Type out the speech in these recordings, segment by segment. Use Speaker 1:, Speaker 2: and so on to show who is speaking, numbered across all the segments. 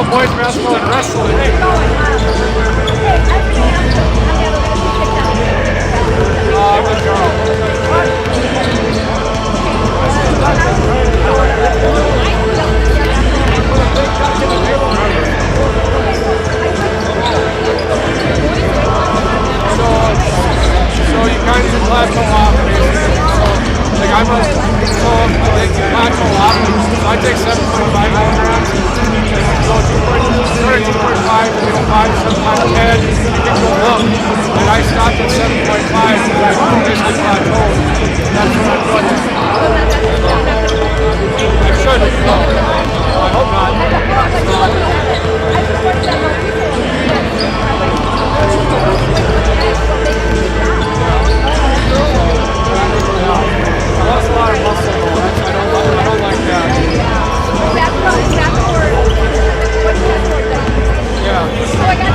Speaker 1: basketball, boys basketball, and wrestling. I'm a girl. So you kind of plateau off, basically. So, like I'm they plateau off. So I take 7.5 milligrams. So 2.5, 5, 10, you can go up. And I stopped at 7.5, and I basically plateaued. That's what I'm doing. I should. I hope not. I lost a lot of muscle though. I don't like that. Yeah. So I got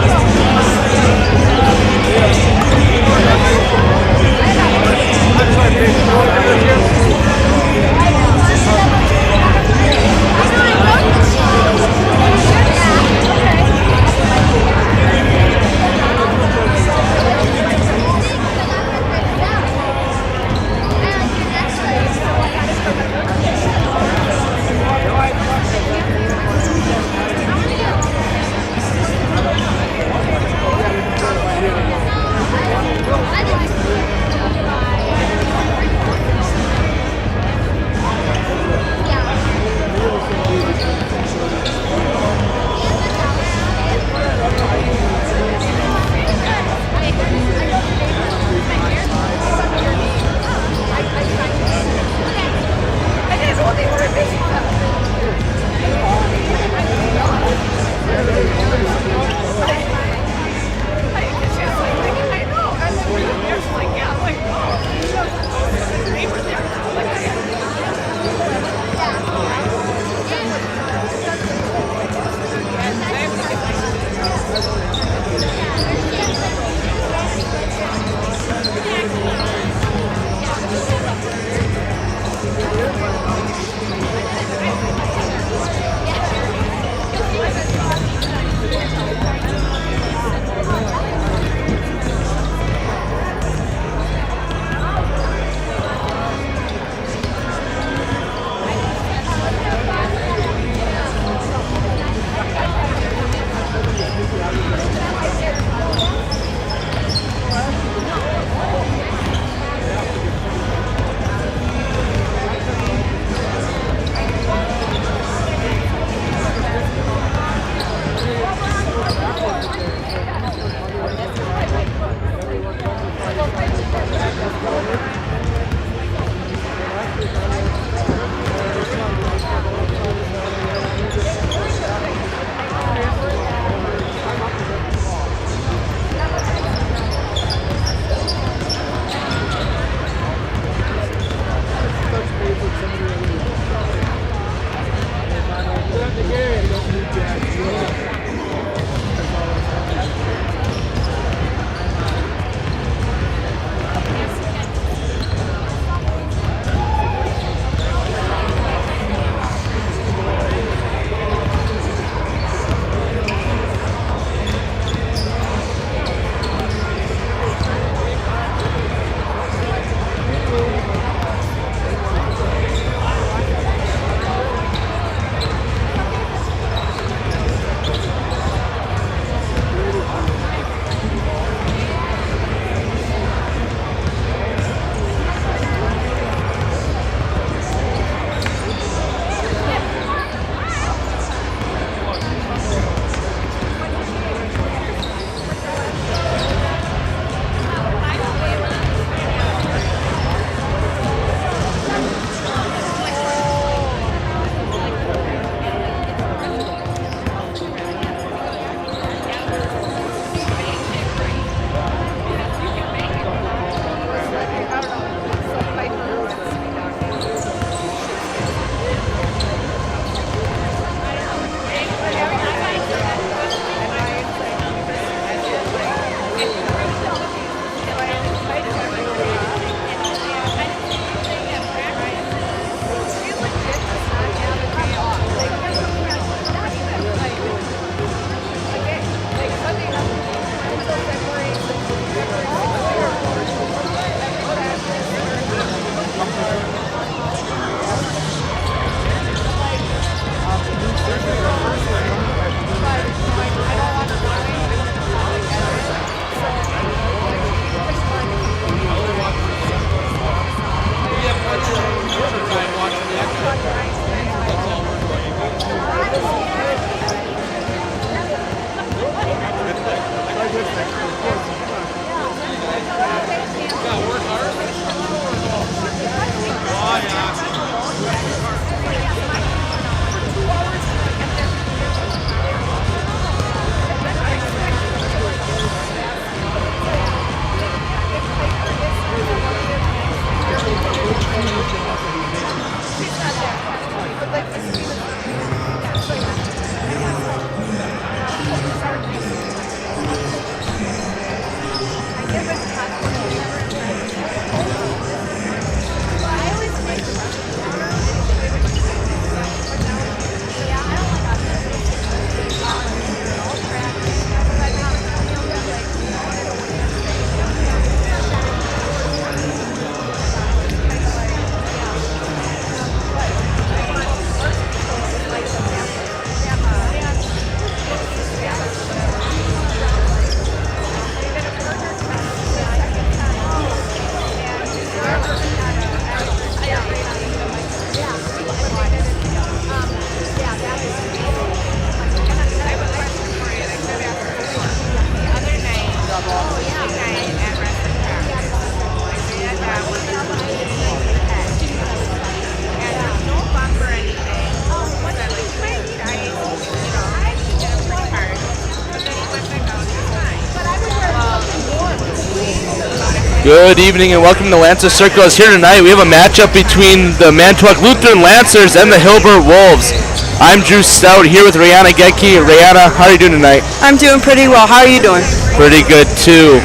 Speaker 2: Good evening and welcome to Lancer Circles. Here tonight we have a matchup between the Manitowoc Lutheran Lancers and the Hilbert Wolves. I'm Drew Stout here with Rihanna Getke. Rihanna, how are you doing tonight?
Speaker 3: I'm doing pretty well. How are you doing?
Speaker 2: Pretty good too.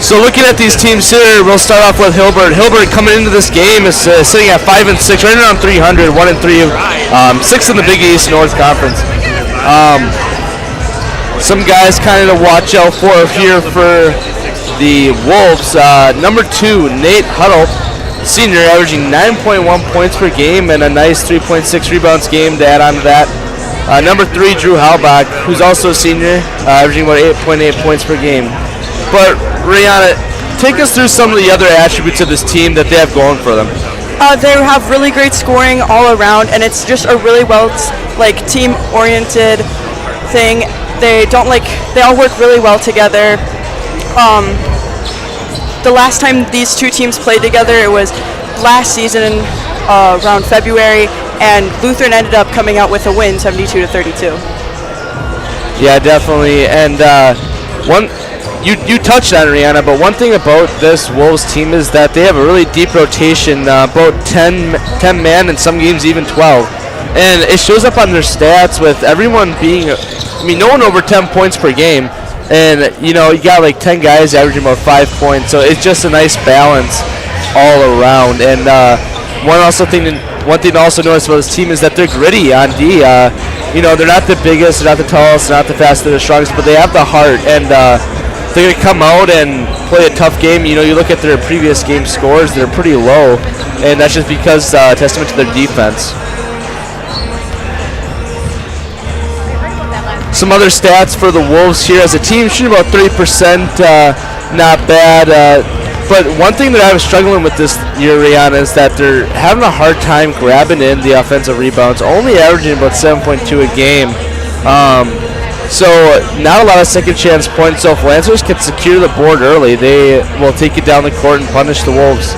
Speaker 2: So looking at these teams here, we'll start off with Hilbert. Hilbert coming into this game is sitting at 5-6, right around 300, 1-3, 6 in the Big East North Conference. Some guys kind of to watch out for here for the Wolves. Number 2, Nate Huddle, senior, averaging 9.1 points per game and a nice 3.6 rebounds game to add on to that. Number 3, Drew Halbach, who's also a senior, averaging about 8.8 points per game. But Rihanna, take us through some of the other attributes of this team that they have going for them.
Speaker 3: They have really great scoring all around, and it's just a really well team-oriented thing. They all work really well together. The last time these two teams played together, it was last season around February, and Lutheran ended up coming out with a win, 72-32.
Speaker 2: Yeah, definitely. And you touched on it, Rihanna, but one thing about this Wolves team is that they have a really deep rotation, about 10 man, in some games even 12. And it shows up on their stats with everyone being, no one over 10 points per game. And, you got like 10 guys averaging about 5 points. So it's just a nice balance all around. And one thing to also notice about this team is that they're gritty on D. They're not the biggest, they're not the tallest, they're not the fastest, they're the strongest, but they have the heart. And they're going to come out and play a tough game. You look at their previous game scores, they're pretty low. And that's just because testament to their defense. Some other stats for the Wolves here as a team, shooting about 30%, not bad. But one thing that I was struggling with this year, Rihanna, is that they're having a hard time grabbing in the offensive rebounds, only averaging about 7.2 a game. So not a lot of second chance points. So if Lancers can secure the board early, they will take it down the court and punish the Wolves.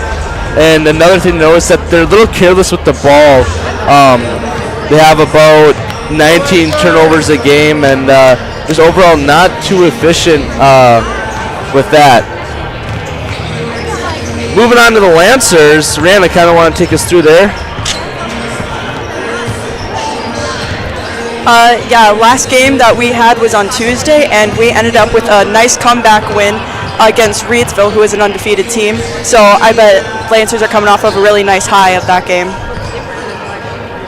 Speaker 2: And another thing to notice that they're a little careless with the ball. They have about 19 turnovers a game, and just overall not too efficient with that. Moving on to the Lancers, Rihanna, kind of want to take us through there.
Speaker 3: Last game that we had was on Tuesday, and we ended up with a nice comeback win against Reedsville, who is an undefeated team. So I bet Lancers are coming off of a really nice high of that game.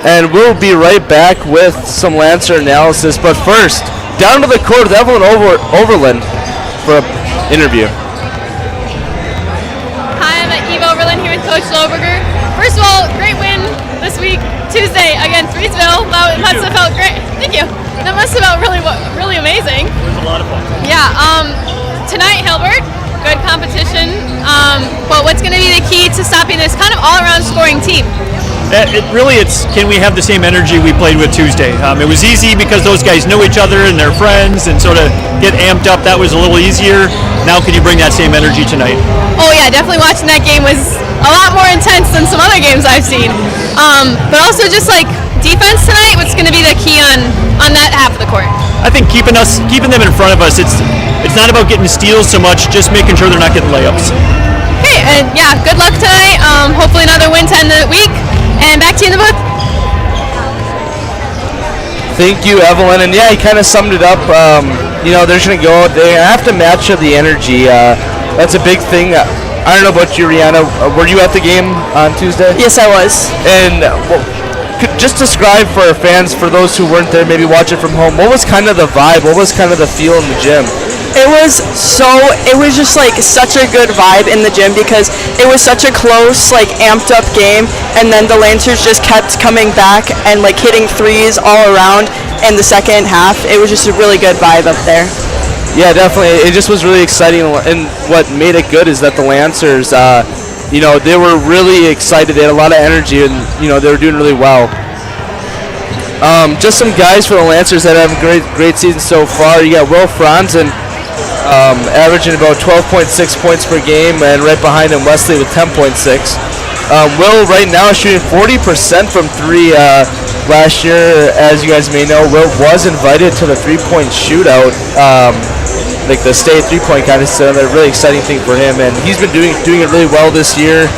Speaker 2: And we'll be right back with some Lancer analysis. But first, down to the court with Evelyn Overland for an interview.
Speaker 4: Hi, I'm Eva Overland here with Coach Loberger. First of all, great win this week, Tuesday, against Reedsville. That must have felt great. Thank you. That must have felt really amazing.
Speaker 5: It was a lot of fun.
Speaker 4: Yeah. Tonight, Hilbert, good competition. But what's going to be the key to stopping this kind of all-around scoring team?
Speaker 5: It's can we have the same energy we played with Tuesday? It was easy because those guys know each other and they're friends, and sort of get amped up. That was a little easier. Now can you bring that same energy tonight?
Speaker 4: Oh yeah, definitely watching that game was a lot more intense than some other games I've seen. But also just like defense tonight, what's going to be the key on that half of the court?
Speaker 5: I think keeping them in front of us. It's not about getting steals so much, just making sure they're not getting layups.
Speaker 4: Okay, and yeah, good luck tonight. Hopefully another win to end the week. And back to you in the booth.
Speaker 2: Thank you, Evelyn. And yeah, he kind of summed it up. They're just going to go. They have to match up the energy. that's a big thing. I don't know about you, Rihanna. Were you at the game on Tuesday?
Speaker 3: Yes, I was.
Speaker 2: And could just describe for our fans, for those who weren't there, maybe watch it from home, what was kind of the vibe? What was kind of the feel in the gym?
Speaker 3: It was just like such a good vibe in the gym because it was such a close, like amped up game, and then the Lancers just kept coming back and like hitting threes all around in the second half. It was just a really good vibe up there.
Speaker 2: Yeah, definitely. It just was really exciting, and what made it good is that the Lancers, they were really excited. They had a lot of energy, and they were doing really well. Just some guys for the Lancers that have a great season so far. You got Will Franzen, averaging about 12.6 points per game, and right behind him Wesley with 10.6. Will right now is shooting 40% from three. Last year, as you guys may know, Will was invited to the three-point shootout, like the state three-point contest. So a really exciting thing for him, and he's been doing it really well this year.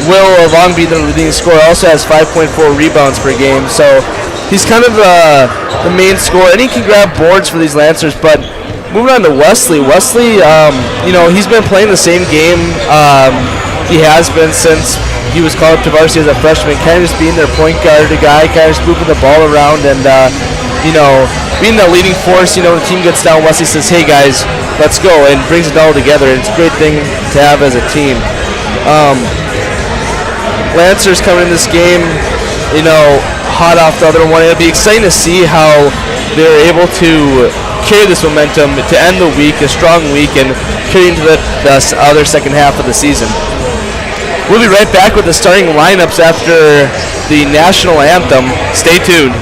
Speaker 2: Will, along being the leading scorer, also has 5.4 rebounds per game. So he's kind of the main scorer, and he can grab boards for these Lancers. But moving on to Wesley. Wesley, he's been playing the same game he has been since he was called up to varsity as a freshman, kind of just being their point guard guy, kind of just moving the ball around, and being the leading force. When the team gets down, Wesley says, "Hey guys, let's go," and brings it all together. It's a great thing to have as a team. Lancers coming in this game, hot off the other one. It'll be exciting to see how they're able to carry this momentum to end the week, a strong week, and carry into the other second half of the season. We'll be right back with the starting lineups after the national anthem. Stay tuned.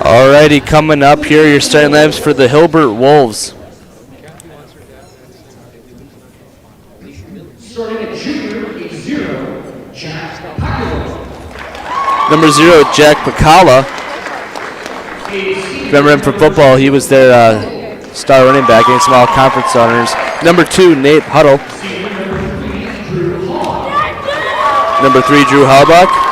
Speaker 2: Alrighty, coming up here, your starting lineups for the Hilbert Wolves. Number 0, Jack Pacala. Remember him from football. He was their star running back against some all-conference honors. Number 2, Nate Huddle. Number 3, Drew Halbach.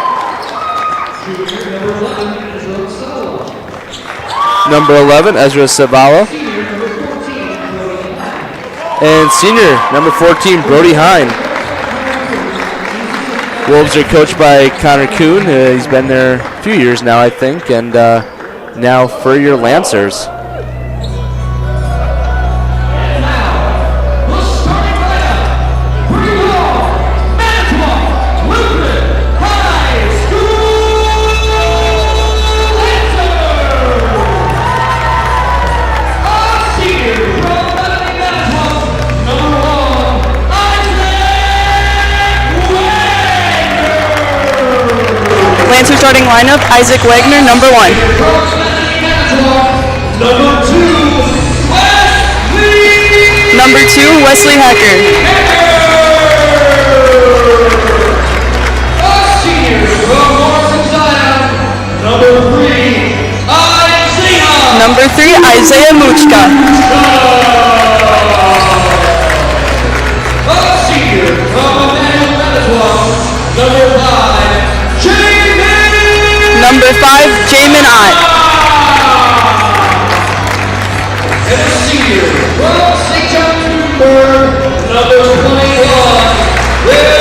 Speaker 2: Number 11, Ezra Savala. And senior, number 14, Brody Hine. Wolves are coached by Connor Kuhn. He's been there a few years now, I think, and now for your Lancers.
Speaker 3: Lancer starting lineup, Isaac Wagner, number 1. Number 2, Wesley Hacker. Number 3, Isaiah Muchka. Number 5, Jamin Ott.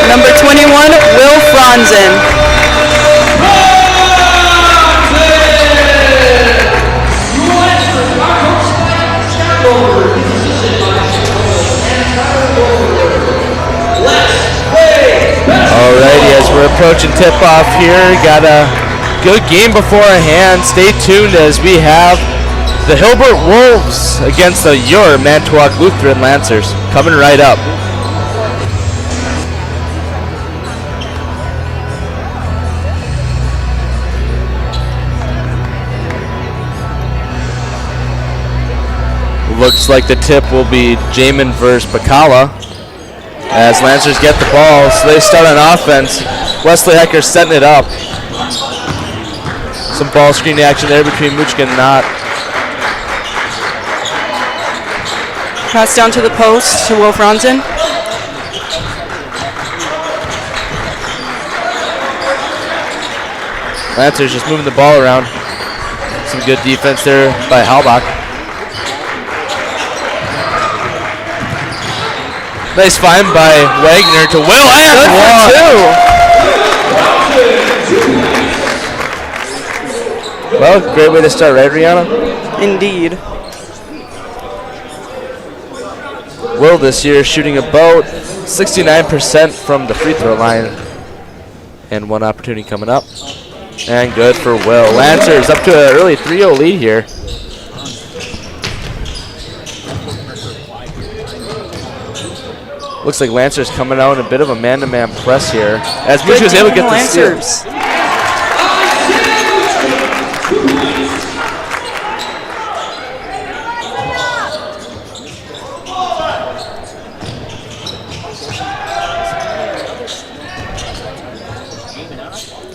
Speaker 3: Number 21, Will Franzen.
Speaker 2: Alrighty, as we're approaching tip-off here, got a good game beforehand. Stay tuned as we have the Hilbert Wolves against the your Manitowoc Lutheran Lancers coming right up. Looks like the tip will be Jamin versus Bacala as Lancers get the ball. So they start on offense. Wesley Hecker setting it up. Some ball screen action there between Muchka and Knott.
Speaker 3: Pass down to the post to Will Franzen.
Speaker 2: Lancers just moving the ball around. Some good defense there by Halbach. Nice find by Wagner to Will and one. Well, great way to start, right, Rihanna?
Speaker 3: Indeed.
Speaker 2: Will this year shooting about 69% from the free throw line. And one opportunity coming up. And good for Will. Lancers up to an early 3-0 lead here. Looks like Lancers coming out in a bit of a man-to-man press here. As Muchka was able to get the steal.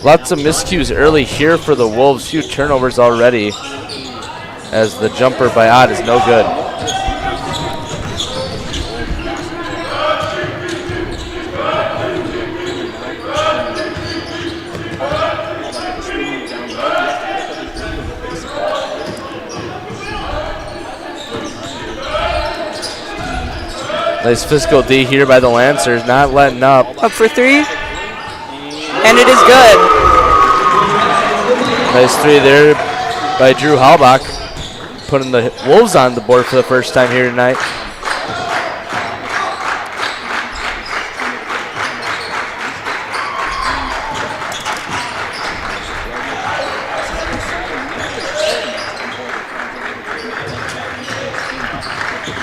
Speaker 2: Lots of miscues early here for the Wolves. Few turnovers already as the jumper by Ott is no good. Nice physical D here by the Lancers, not letting up.
Speaker 3: Up for 3. And it is good.
Speaker 2: Nice three there by Drew Halbach, putting the Wolves on the board for the first time here tonight.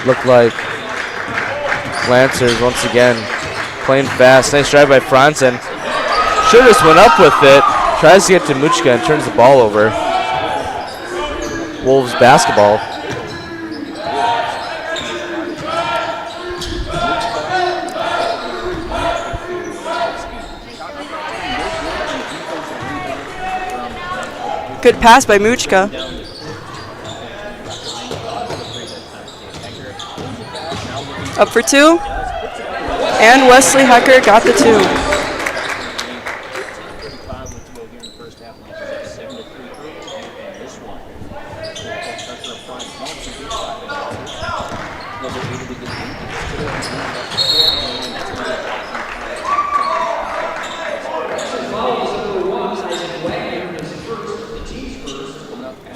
Speaker 2: Look like Lancers once again playing fast. Nice drive by Franzen. Should have just went up with it. Tries to get to Muchka and turns the ball over. Wolves basketball.
Speaker 3: Good pass by Muchka. Up for two. And Wesley Hecker got the two.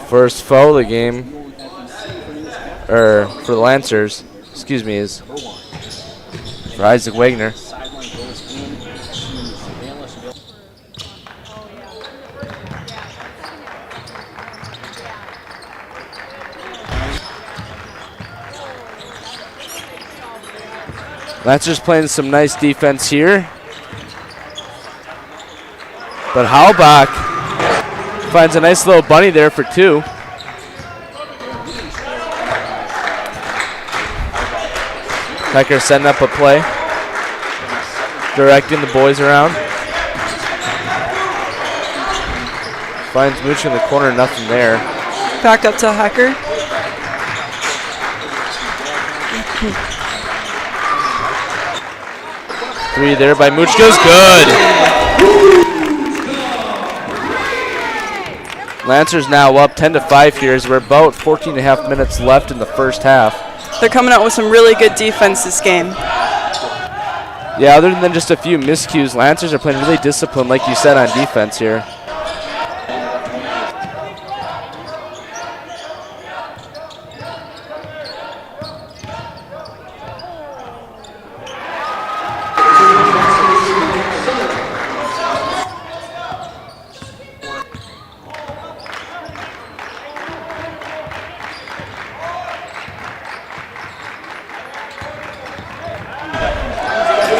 Speaker 2: First foul of the game, or for the Lancers, excuse me, is for Isaac Wagner. Lancers playing some nice defense here, but Halbach finds a nice little bunny there for two. Hecker setting up a play, directing the boys around. Finds Mooch in the corner, nothing there.
Speaker 3: Back up to Hecker.
Speaker 2: Three there by Mooch goes good. Lancers now up 10-5 here as we're about 14.5 minutes left in the first half.
Speaker 3: They're coming out with some really good defense this game.
Speaker 2: Yeah, other than just a few miscues, Lancers are playing really disciplined, like you said, on defense here.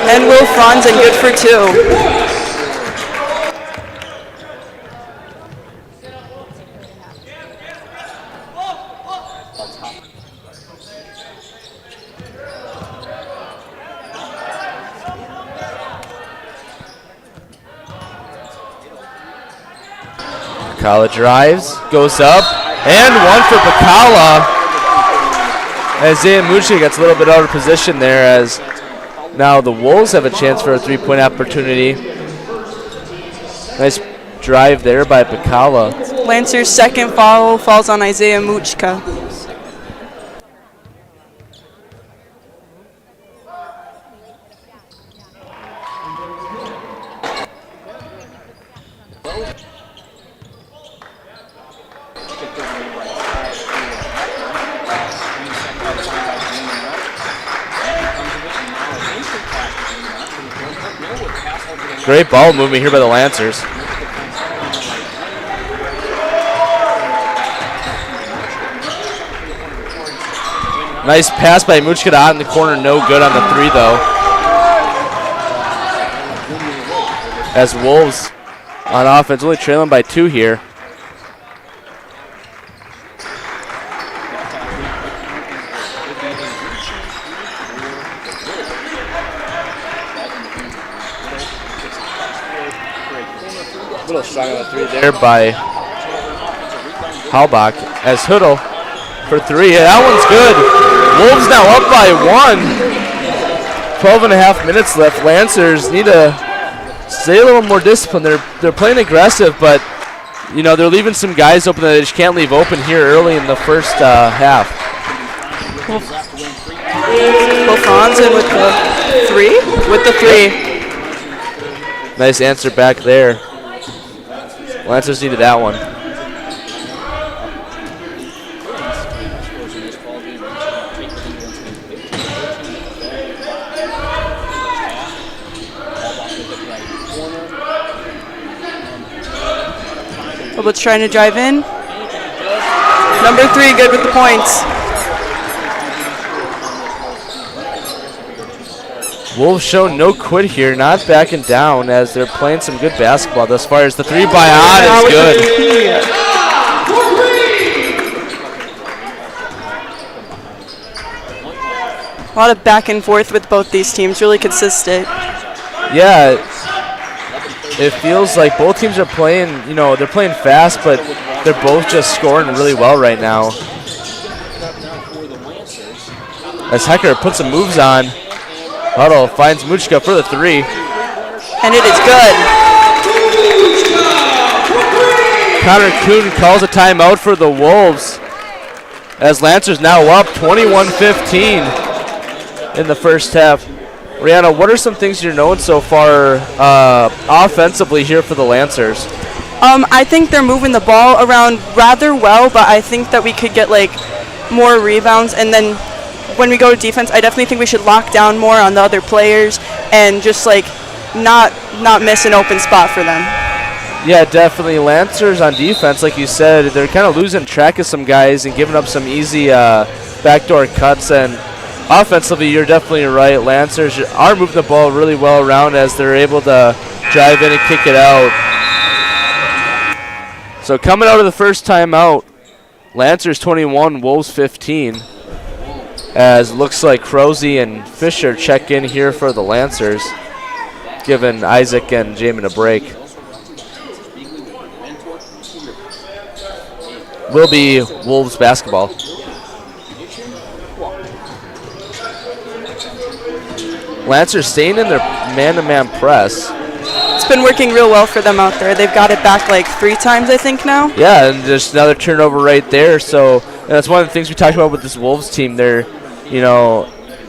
Speaker 3: And Will Franzen good for two.
Speaker 2: Bacala drives, goes up, and one for Bacala. Isaiah Mucci gets a little bit out of position there as now the Wolves have a chance for a three-point opportunity. Nice drive there by Bacala.
Speaker 3: Lancer's second foul falls on Isaiah Muchka.
Speaker 2: Great ball movement here by the Lancers. Nice pass by Muchka out in the corner, no good on the three though. As Wolves on offense only trailing by two here. A little strong on the three there by Halbach as Hoodle for three. Yeah, that one's good. Wolves now up by one. 12.5 minutes left. Lancers need to stay a little more disciplined. They're playing aggressive, but you know they're leaving some guys open that they just can't leave open here early in the first half. Will
Speaker 3: Franzen with the three.
Speaker 2: Nice answer back there. Lancers needed that one.
Speaker 3: Hilbert's trying to drive in. Number 3, good with the points.
Speaker 2: Wolves show no quit here, not backing down as they're playing some good basketball thus far. As the 3 by Odd is good.
Speaker 3: A lot of back and forth with both these teams, really consistent.
Speaker 2: Yeah, it feels like both teams are playing, they're playing fast, but they're both just scoring really well right now. As Hecker puts some moves on, Huddle finds Muchka for the 3.
Speaker 3: And it is good.
Speaker 2: Connor Kuhn calls a timeout for the Wolves as Lancers now up 21-15 in the first half. Rihanna, what are some things you're knowing so far offensively here for the Lancers?
Speaker 3: I think they're moving the ball around rather well, but I think that we could get more rebounds. And then when we go to defense, I definitely think we should lock down more on the other players and just not miss an open spot for them.
Speaker 2: Yeah, definitely. Lancers on defense, like you said, they're kind of losing track of some guys and giving up some easy backdoor cuts. And offensively, you're definitely right. Lancers are moving the ball really well around as they're able to drive in and kick it out. So coming out of the first timeout, Lancers 21, Wolves 15. As looks like Crozy and Fisher check in here for the Lancers, giving Isaac and Jamin a break. Will be Wolves basketball. Lancers staying in their man-to-man press.
Speaker 3: It's been working real well for them out there. They've got it back 3 times, I think, now.
Speaker 2: Yeah, and there's another turnover right there. So that's one of the things we talked about with this Wolves team. They're,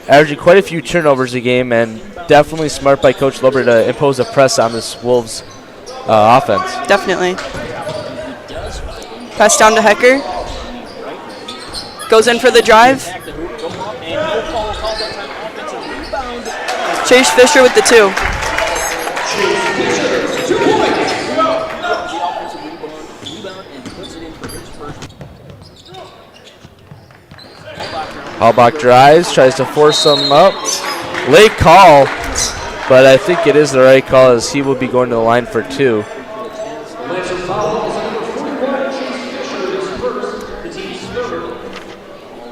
Speaker 2: averaging quite a few turnovers a game, and definitely smart by Coach Hilbert to impose a press on this Wolves offense.
Speaker 3: Definitely. Pass down to Hecker. Goes in for the drive. Chase Fisher with the 2.
Speaker 2: Halbach drives, tries to force him up. Late call, but I think it is the right call as he will be going to the line for 2.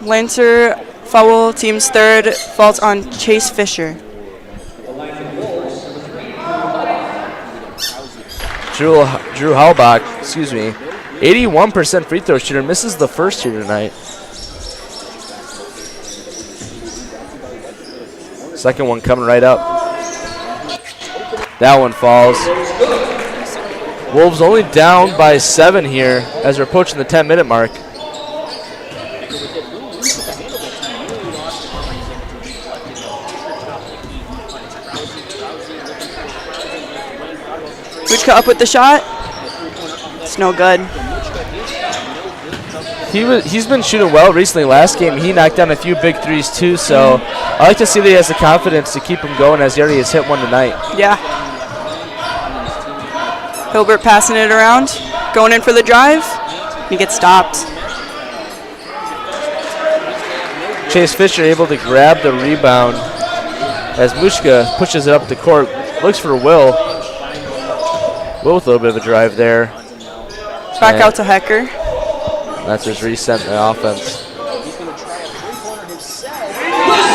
Speaker 3: Lancer foul, team's 3rd, falls on Chase Fisher.
Speaker 2: Drew Halbach, 81% free throw shooter, misses the first here tonight. Second one coming right up. That one falls. Wolves only down by 7 here as we're approaching the 10-minute mark.
Speaker 3: Muchka up with the shot. It's no good.
Speaker 2: He's been shooting well recently. Last game he knocked down a few big threes too, so I like to see that he has the confidence to keep him going as he already has hit one tonight.
Speaker 3: Yeah. Hilbert passing it around, going in for the drive. He gets stopped.
Speaker 2: Chase Fisher able to grab the rebound as Muchka pushes it up the court. Looks for Will. Will with a little bit of a drive there.
Speaker 3: Back out to Hecker.
Speaker 2: That's just reset the offense.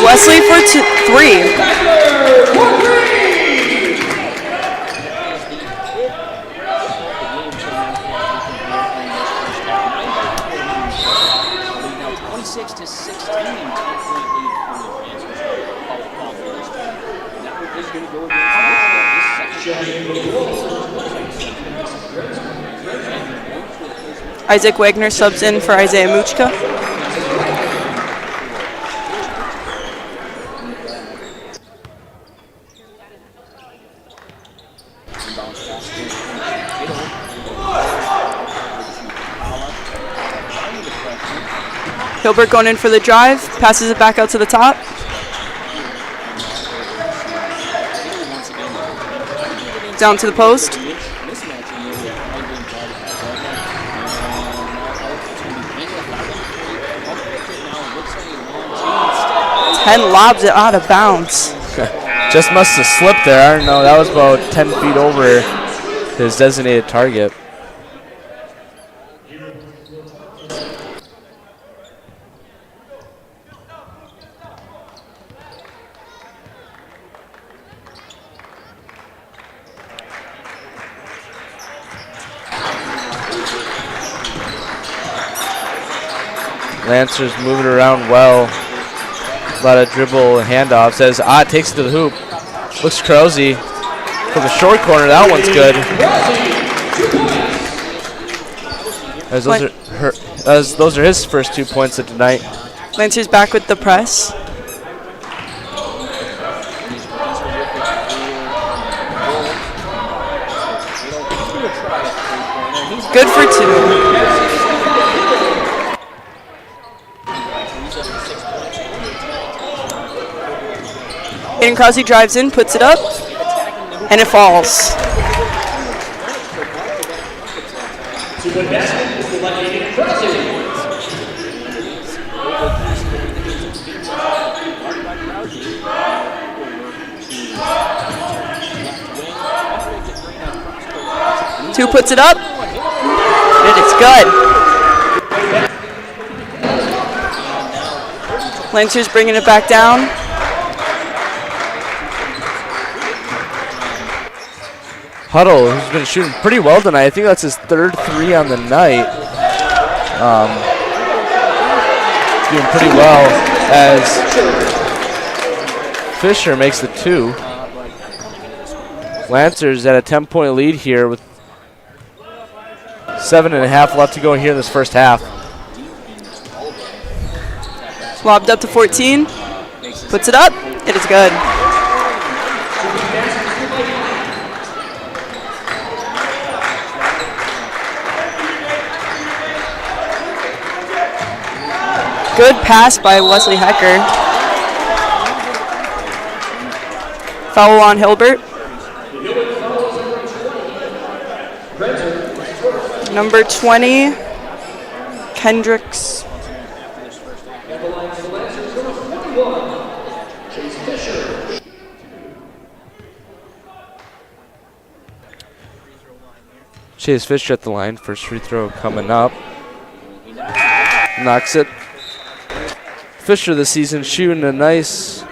Speaker 3: Wesley for 3. Isaac Wagner subs in for Isaiah Muchka. Hilbert going in for the drive, passes it back out to the top. Down to the post. 10 lobs it out of bounds.
Speaker 2: Just must have slipped there. I don't know. That was about 10 feet over his designated target. Lancers moving around well. A lot of dribble handoffs as Ott takes it to the hoop. Looks Krause from the short corner. That one's good. Those are his first 2 points of tonight.
Speaker 3: Lancers back with the press. Good for 2. Aiden Krause drives in, puts it up, and it falls. Two puts it up. It is good. Lancers bringing it back down.
Speaker 2: Huddle, who's been shooting pretty well tonight. I think that's his third 3 on the night. Doing pretty well as Fisher makes the 2. Lancers at a 10-point lead here with 7.5 left to go here in this first half.
Speaker 3: Lobbed up to 14. Puts it up. It is good. Good pass by Wesley Hecker. Foul on Hilbert. Number 20, Kendricks.
Speaker 2: Chase Fisher at the line. First free throw coming up. Knocks it. Fisher this season shooting a nice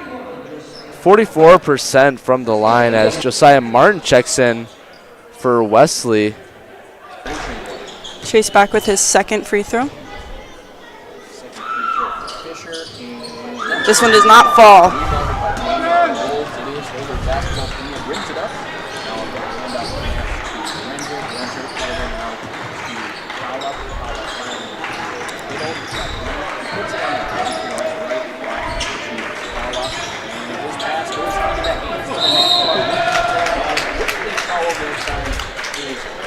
Speaker 2: 44% from the line as Josiah Martin checks in for Wesley.
Speaker 3: Chase back with his second free throw. This one does not fall.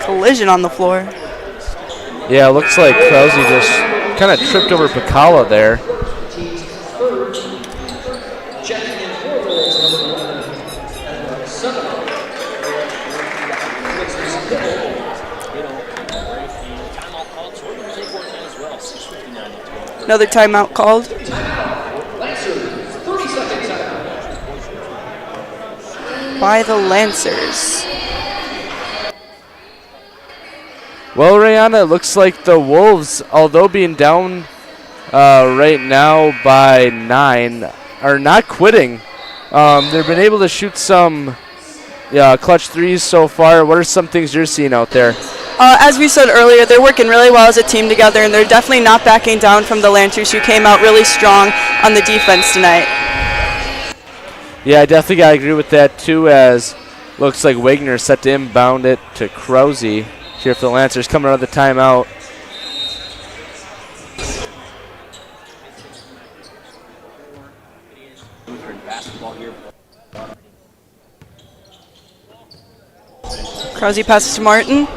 Speaker 3: Collision on the floor.
Speaker 2: Yeah, it looks like Krause just kind of tripped over Pacala there.
Speaker 3: Another timeout called. By the Lancers.
Speaker 2: Well, Rihanna, it looks like the Wolves, although being down right now by 9, are not quitting. They've been able to shoot some clutch threes so far. What are some things you're seeing out there?
Speaker 3: As we said earlier, they're working really well as a team together, and they're definitely not backing down from the Lancers, who came out really strong on the defense tonight.
Speaker 2: Yeah, I definitely got to agree with that, too, as looks like Wagner set to inbound it to Krause here for the Lancers, coming out of the timeout.
Speaker 3: Krause passes to Martin.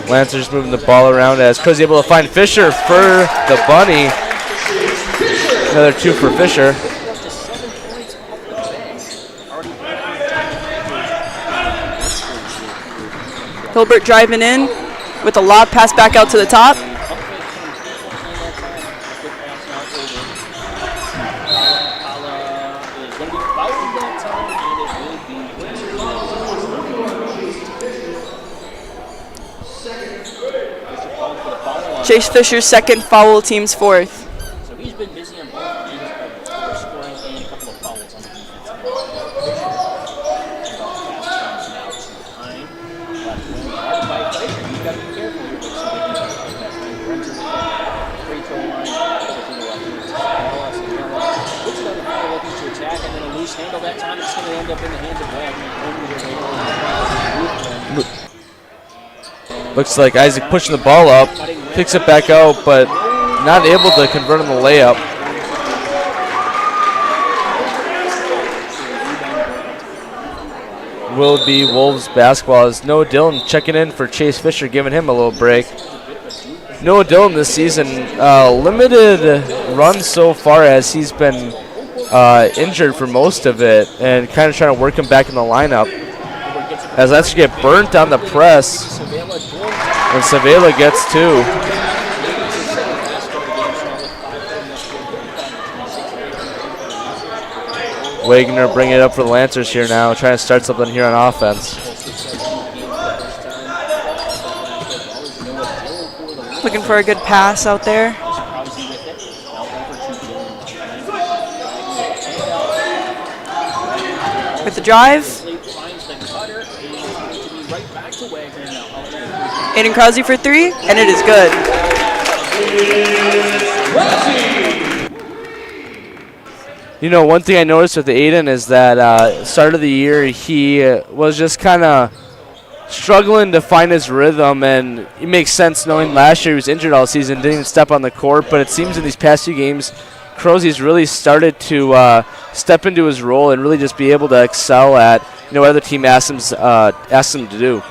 Speaker 2: Lancers moving the ball around as Crow's able to find Fisher for the bunny. Another 2 for Fisher.
Speaker 3: Hilbert driving in with a lob pass back out to the top. Chase Fisher's second foul, team's fourth.
Speaker 6: So he's been busy on both ends of scoring and a couple of fouls on the defensive end. Hard to fight Fisher. You've got to be careful here. But runs in the free throw line, puts it on the foul looking to attack, and then a loose handle that time. It's going to end up in the hands of Wagner.
Speaker 2: Looks like Isaac pushing the ball up, picks it back out, but not able to convert on the layup. Will be Wolves basketball as Noah Dillon checking in for Chase Fisher, giving him a little break. Noah Dillon this season, limited run so far as he's been injured for most of it and kind of trying to work him back in the lineup. As that's get burnt on the press, and Savela gets 2. Wagner bringing it up for the Lancers here now, trying to start something here on offense.
Speaker 3: Looking for a good pass out there. With the drive. Aiden Krause for 3, and it is good.
Speaker 2: You know, one thing I noticed with Aiden is that start of the year he was just kind of struggling to find his rhythm, and it makes sense knowing last year he was injured all season, didn't even step on the court, but it seems in these past few games Crozie's really started to step into his role and really just be able to excel at whatever the team asks him to do.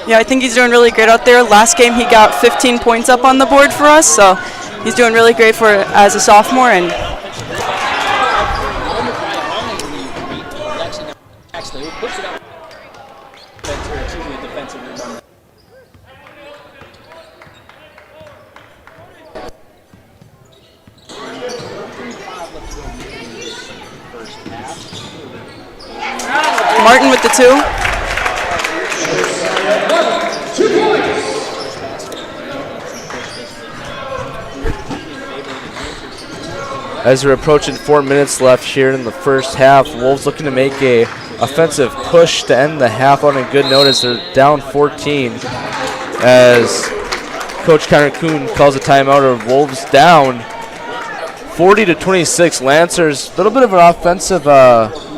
Speaker 3: Yeah, I think he's doing really great out there. Last game he got 15 points up on the board for us, so he's doing really great for as a sophomore. And Martin with the 2.
Speaker 2: As we're approaching 4 minutes left here in the first half, Wolves looking to make a offensive push to end the half on a good note as they're down 14. As Coach Connor Kuhn calls a timeout of Wolves down 40-26. Lancers, a little bit of an offensive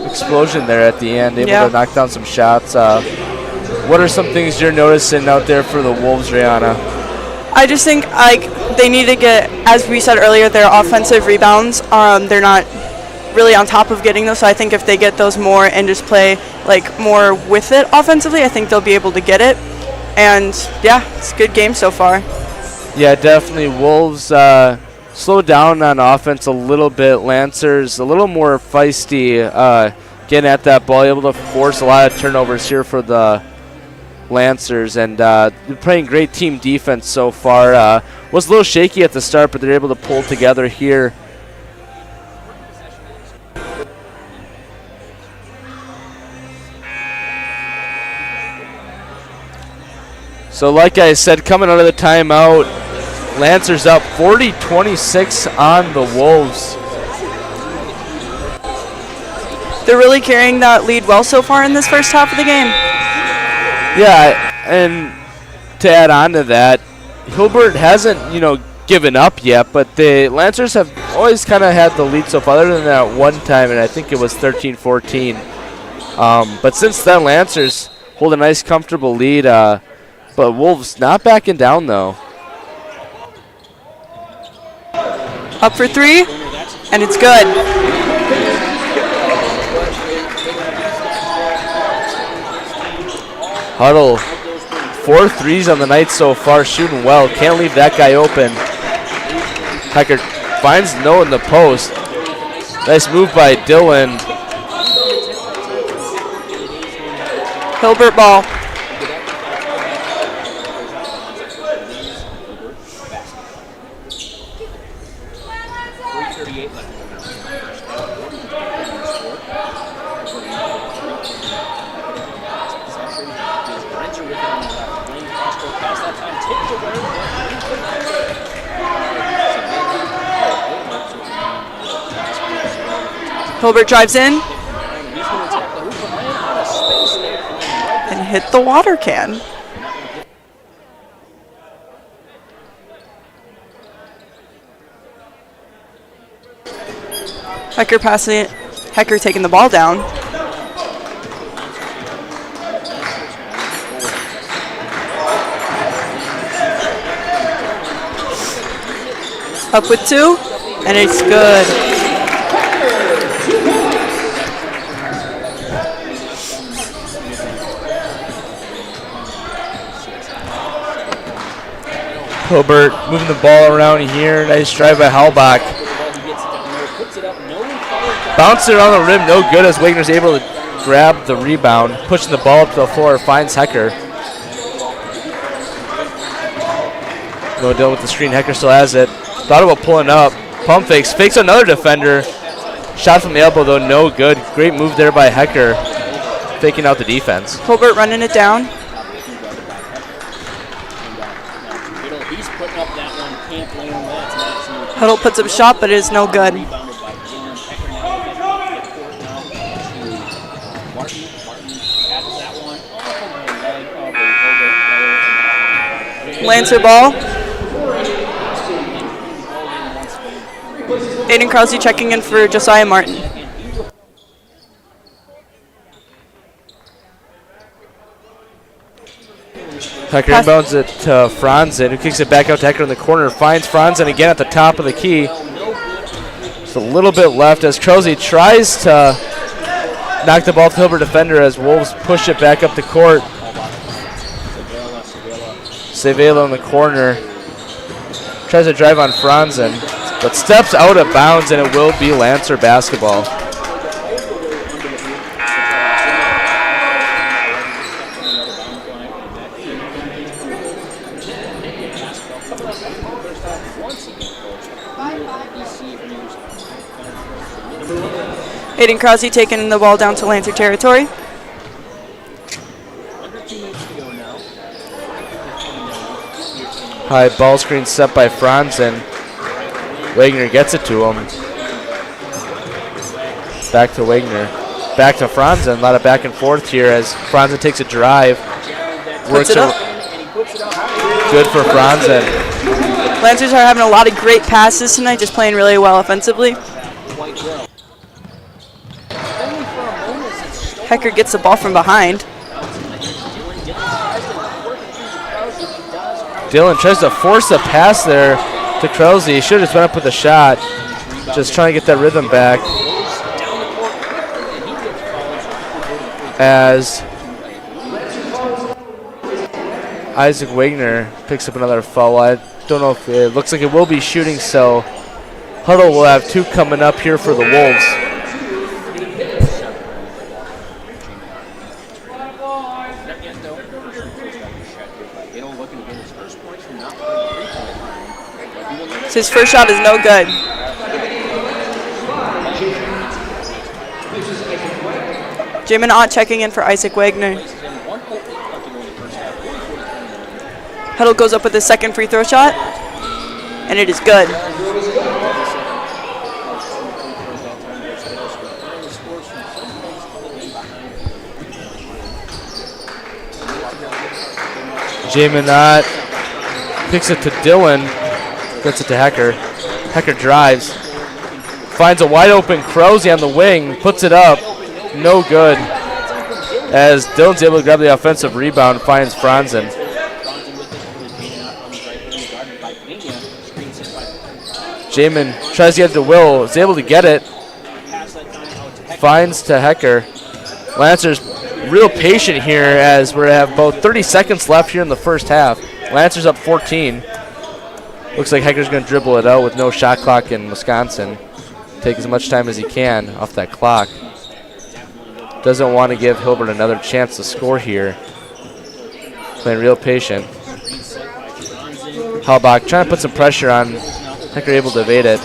Speaker 2: explosion there at the end, able to knock down some shots. What are some things you're noticing out there for the Wolves, Rihanna?
Speaker 3: I just think they need to get, as we said earlier, their offensive rebounds. They're not really on top of getting those, so I think if they get those more and just play more with it offensively, I think they'll be able to get it. And yeah, it's a good game so far.
Speaker 2: Yeah, definitely. Wolves slowed down on offense a little bit. Lancers a little more feisty, getting at that ball, able to force a lot of turnovers here for the Lancers, and they're playing great team defense so far. Was a little shaky at the start, but they're able to pull together here. So like I said, coming out of the timeout, Lancers up 40-26 on the Wolves.
Speaker 3: They're really carrying that lead well so far in this first half of the game.
Speaker 2: Yeah, and to add on to that, Hilbert hasn't, given up yet, but the Lancers have always kind of had the lead so far, other than that one time, and I think it was 13-14. But since then, Lancers hold a nice, comfortable lead, but Wolves not backing down, though.
Speaker 3: Up for 3, and it's good.
Speaker 2: Huddle, 4 threes on the night so far, shooting well. Can't leave that guy open. Hecker finds no in the post. Nice move by Dylan.
Speaker 3: Hilbert ball. Hilbert drives in and hit the water can. Hecker passing it. Hecker taking the ball down. Up with 2, and it's good.
Speaker 2: Hilbert moving the ball around here. Nice drive by Halbach. Bounced it on the rim, no good as Wagner's able to grab the rebound. Pushing the ball up to the floor, finds Hecker. No deal with the screen, Hecker still has it. Thought about pulling up. Pump fakes, fakes another defender. Shot from the elbow though, no good. Great move there by Hecker. Faking out the defense.
Speaker 3: Hilbert running it down. Huddle puts up a shot, but it is no good. Lancer ball. Aiden Krause checking in for Josiah Martin.
Speaker 2: Hecker inbounds it to Franzen, who kicks it back out to Hecker in the corner. Finds Franzen again at the top of the key. Just a little bit left as Krause tries to knock the ball to Hilbert defender as Wolves push it back up the court. Sevela in the corner. Tries to drive on Franzen, but steps out of bounds, and it will be Lancer basketball.
Speaker 3: Aiden Krause taking the ball down to Lancer territory.
Speaker 2: High ball screen set by Franzen. Wagner gets it to him. Back to Wagner. Back to Franzen. A lot of back and forth here as Franzen takes a drive.
Speaker 3: Puts it up.
Speaker 2: Good for Franzen.
Speaker 3: Lancers are having a lot of great passes tonight, just playing really well offensively. Hecker gets the ball from behind.
Speaker 2: Dylan tries to force a pass there to Krause. He should have just went up with a shot. Just trying to get that rhythm back. As Isaac Wagner picks up another foul. I don't know if it looks like it will be shooting, so Huddle will have 2 coming up here for the Wolves.
Speaker 3: His first shot is no good. Jamin Ott checking in for Isaac Wagner. Huddle goes up with his second free throw shot, and it is good.
Speaker 2: Jamin Ott picks it to Dylan. Gets it to Hecker. Hecker drives. Finds a wide open Krause on the wing. Puts it up. No good. As Dylan's able to grab the offensive rebound. Finds Franzen. Jamin tries to get it to Will. Is able to get it. Finds to Hecker. Lancers real patient here as we have about 30 seconds left here in the first half. Lancers up 14. Looks like Hector's going to dribble it out with no shot clock in Wisconsin. Take as much time as he can off that clock. Doesn't want to give Hilbert another chance to score here. Playing real patient. Halbach trying to put some pressure on. Hector able to evade it.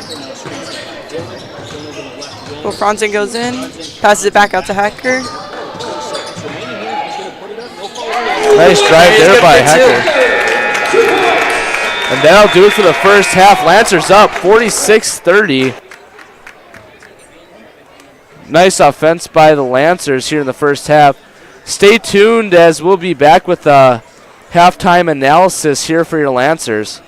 Speaker 3: Well, Franzen goes in, passes it back out to Hector.
Speaker 2: Nice drive there by Hector. And that'll do it for the first half. Lancers up 46-30. Nice offense by the Lancers here in the first half. Stay tuned as we'll be back with a halftime analysis here for your Lancers.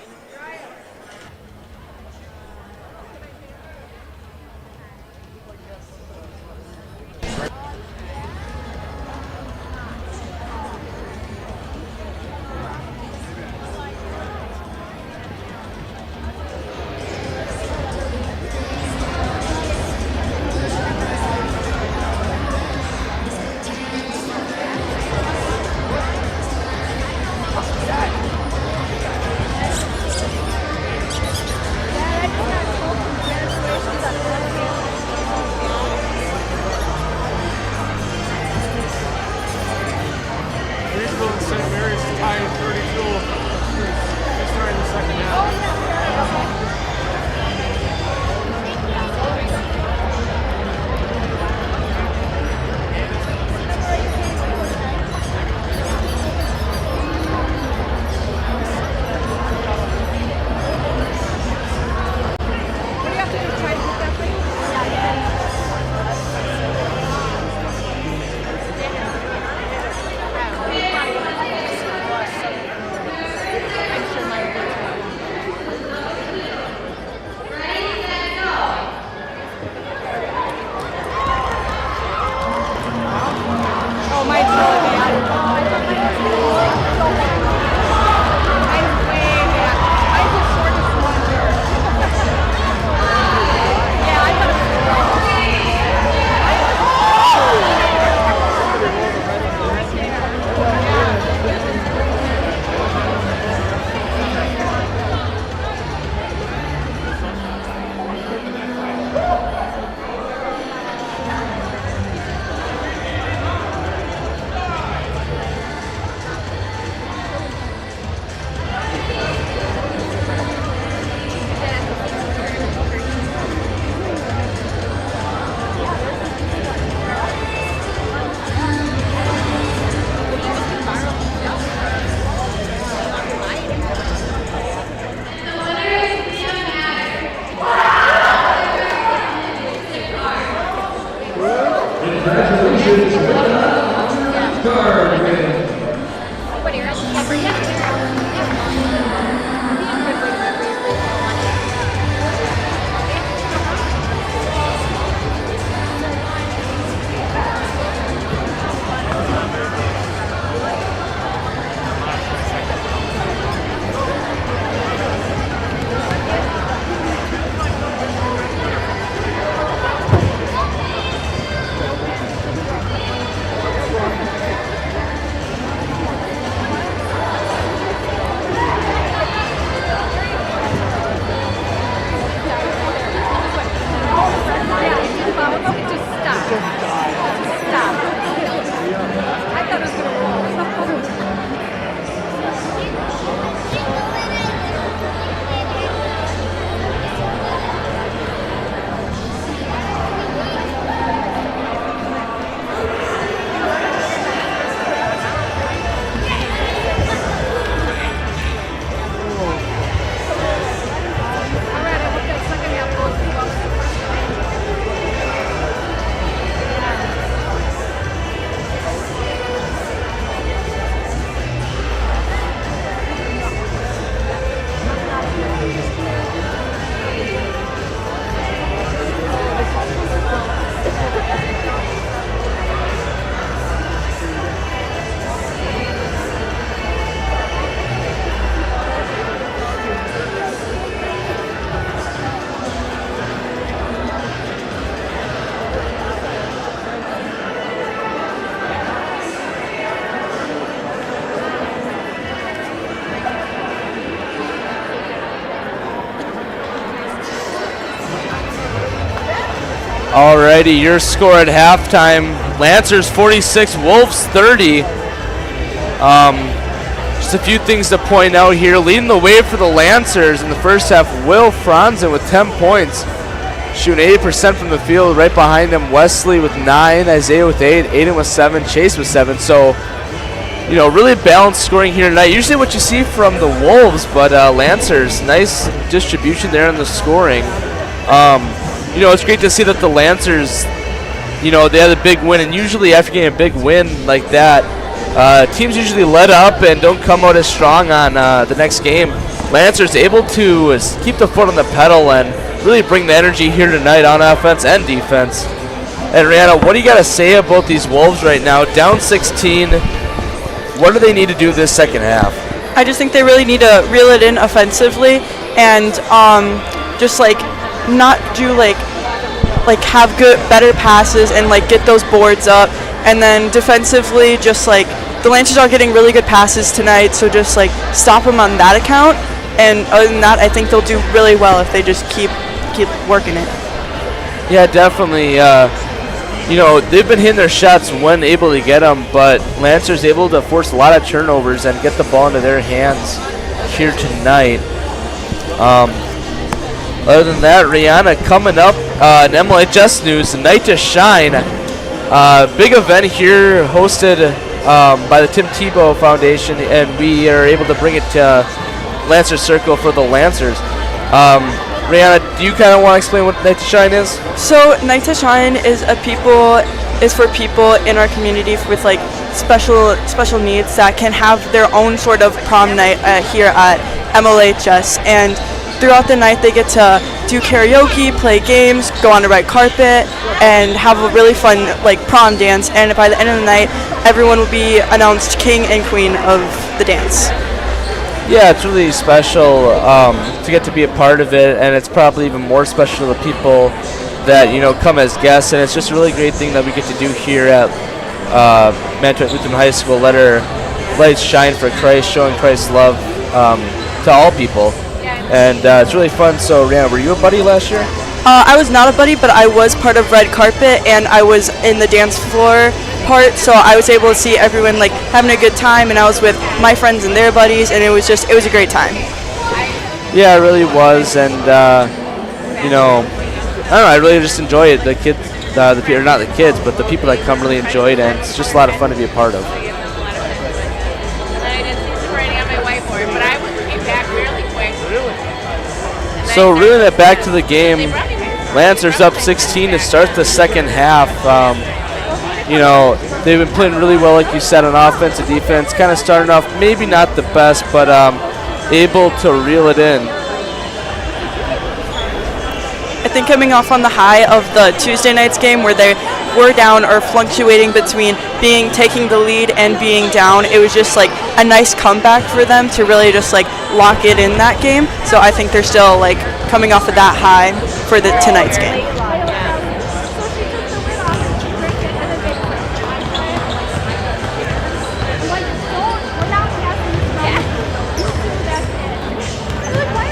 Speaker 2: Alrighty, your score at halftime: Lancers 46, Wolves 30. Just a few things to point out here. Leading the way for the Lancers in the first half, Will Franzen with 10 points, shooting 80% from the field. Right behind him, Wesley with 9, Isaiah with 8, Aiden with 7, Chase with 7. So, you know, really balanced scoring here tonight. Usually what you see from the Wolves, but Lancers, nice distribution there in the scoring. You know, it's great to see that the Lancers, you know, they had a big win, and usually after getting a big win like that, teams usually let up and don't come out as strong on the next game. Lancers able to keep the foot on the pedal and really bring the energy here tonight on offense and defense. And Rihanna, what do you got to say about these Wolves right now? Down 16, what do they need to do this second half?
Speaker 3: I just think they really need to reel it in offensively and just like not do like have better passes and like get those boards up, and then defensively just like the Lancers are getting really good passes tonight, so just like stop them on that account. And other than that, I think they'll do really well if they just keep working it.
Speaker 2: Yeah, definitely. You know, they've been hitting their shots when able to get them, but Lancers able to force a lot of turnovers and get the ball into their hands here tonight. Other than that, Rihanna, coming up in MLHS news, Night to Shine. Big event here hosted by the Tim Tebow Foundation, and we are able to bring it to Lancer Circle for the Lancers. Rihanna, do you kind of want to explain what Night to Shine is?
Speaker 3: So Night to Shine is for people in our community with like special needs that can have their own sort of prom night here at MLHS, and throughout the night they get to do karaoke, play games, go on the red carpet, and have a really fun like prom dance. And by the end of the night, everyone will be announced king and queen of the dance.
Speaker 2: Yeah, it's really special to get to be a part of it, and it's probably even more special to people that, you know, come as guests. And it's just a really great thing that we get to do here at Manitowoc Lutheran High School. Let our lights shine for Christ, showing Christ's love to all people. And it's really fun. So, Rihanna, were you a buddy last year?
Speaker 3: I was not a buddy, but I was part of red carpet, and I was in the dance floor part, so I was able to see everyone like having a good time, and I was with my friends and their buddies, and it was a great time.
Speaker 2: Yeah, it really was. And you know, I don't know, I really just enjoy it. The kids, or not the kids, but the people that come really enjoy it, and it's just a lot of fun to be a part of. So reeling it back to the game, Lancers up 16 to start the second half. You know, they've been playing really well, like you said, on offense and defense. Kind of starting off maybe not the best, but able to reel it in.
Speaker 3: I think coming off on the high of the Tuesday night's game where they were down or fluctuating between taking the lead and being down, it was just like a nice comeback for them to really just like lock it in that game. So I think they're still like coming off of that high for tonight's game.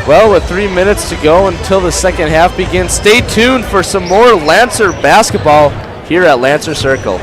Speaker 2: Well, with 3 minutes to go until the second half begins, stay tuned for some more Lancer basketball here at Lancer Circle.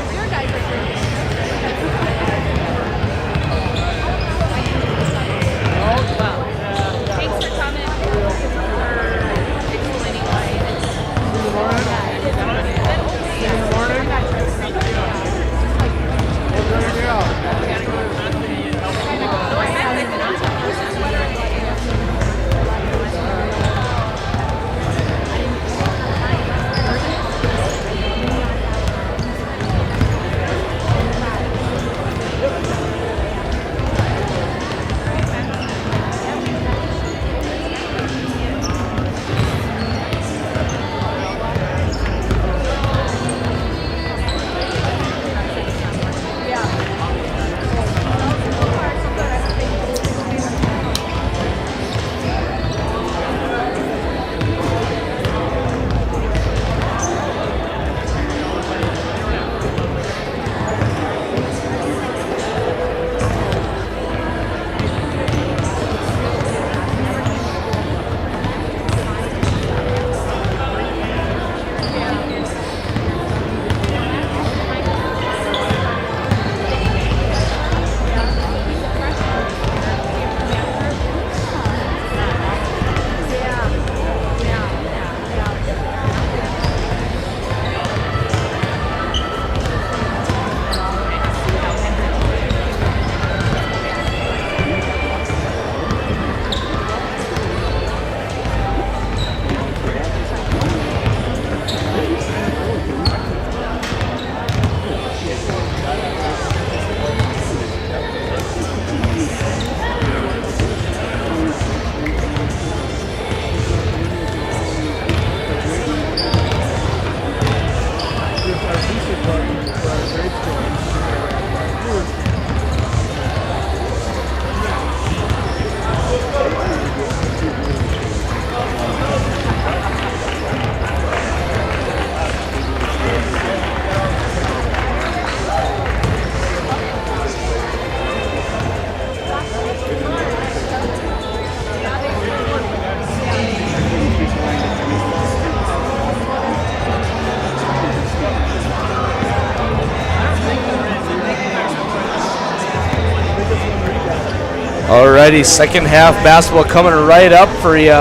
Speaker 2: Alrighty, second half basketball coming right up for you.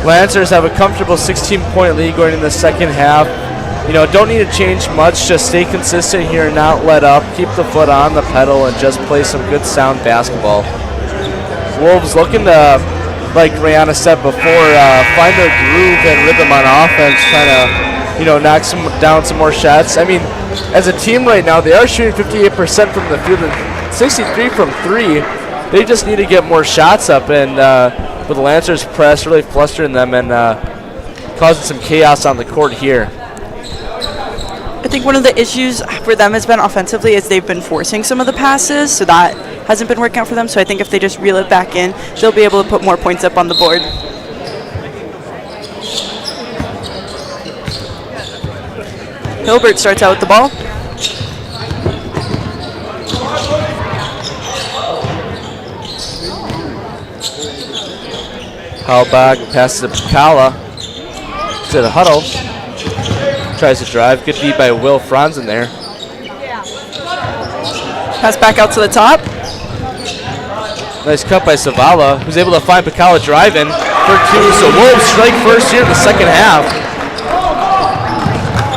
Speaker 2: Lancers have a comfortable 16-point lead going in the second half. You know, don't need to change much. Just stay consistent here and not let up. Keep the foot on the pedal and just play some good, sound basketball. Wolves looking to, like Rihanna said before, find their groove and rhythm on offense, trying to, you know, knock down some more shots. I mean, as a team right now, they are shooting 58% from the field and 63 from three. They just need to get more shots up, and with the Lancers press really flustering them and causing some chaos on the court here.
Speaker 3: I think one of the issues for them has been offensively is they've been forcing some of the passes, so that hasn't been working out for them. So I think if they just reel it back in, they'll be able to put more points up on the board. Hilbert starts out with the ball.
Speaker 2: Halbach passes to Picala to the huddle. Tries to drive. Good beat by Will Franzen there.
Speaker 3: Pass back out to the top.
Speaker 2: Nice cut by Savala, who's able to find Picala driving for two. So Wolves strike first here in the second half.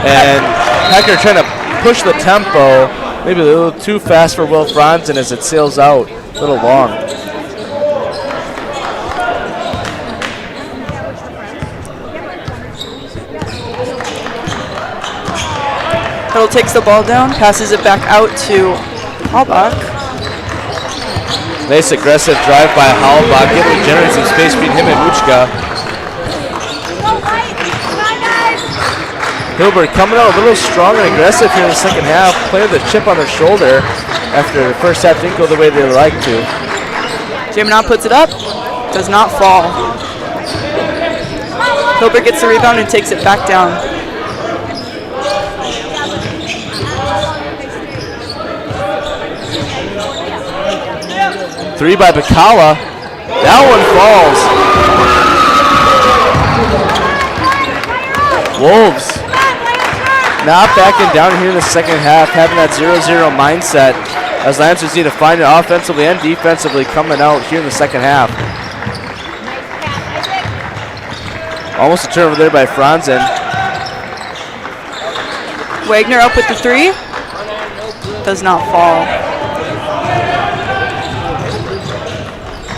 Speaker 2: And Hecker trying to push the tempo. Maybe a little too fast for Will Franzen as it sails out a little long.
Speaker 3: Huddle takes the ball down, passes it back out to Halbach.
Speaker 2: Nice aggressive drive by Halbach, able to generate some space between him and Muchka. Hilbert coming out a little strong and aggressive here in the second half, playing the chip on their shoulder after the first half didn't go the way they would like to.
Speaker 3: Jaminot puts it up, does not fall. Hilbert gets the rebound and takes it back down.
Speaker 2: Three by Picala. That one falls. Wolves not backing down here in the second half, having that 0-0 mindset as Lancers need to find it offensively and defensively coming out here in the second half. Almost a turnover there by Franzen.
Speaker 3: Wagner up with the three. Does not fall.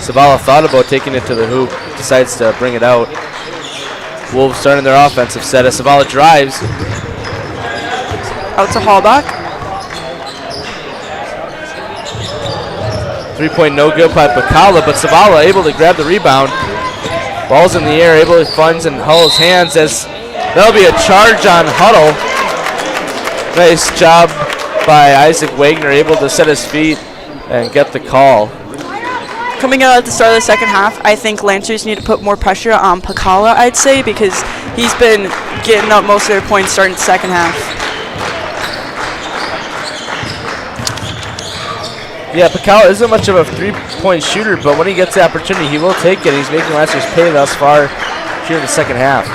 Speaker 2: Savala thought about taking it to the hoop, decides to bring it out. Wolves starting their offensive set as Savala drives.
Speaker 3: Out to Halbach.
Speaker 2: 3-point no good by Picala, but Savala able to grab the rebound. Ball's in the air, able to funds in Huddle's hands as there'll be a charge on Huddle. Nice job by Isaac Wagner, able to set his feet and get the call.
Speaker 3: Coming out at the start of the second half, I think Lancers need to put more pressure on Picala, I'd say, because he's been getting up most of their points starting the second half.
Speaker 2: Yeah, Picala isn't much of a three-point shooter, but when he gets the opportunity, he will take it. He's making Lancers pay thus far here in the second half.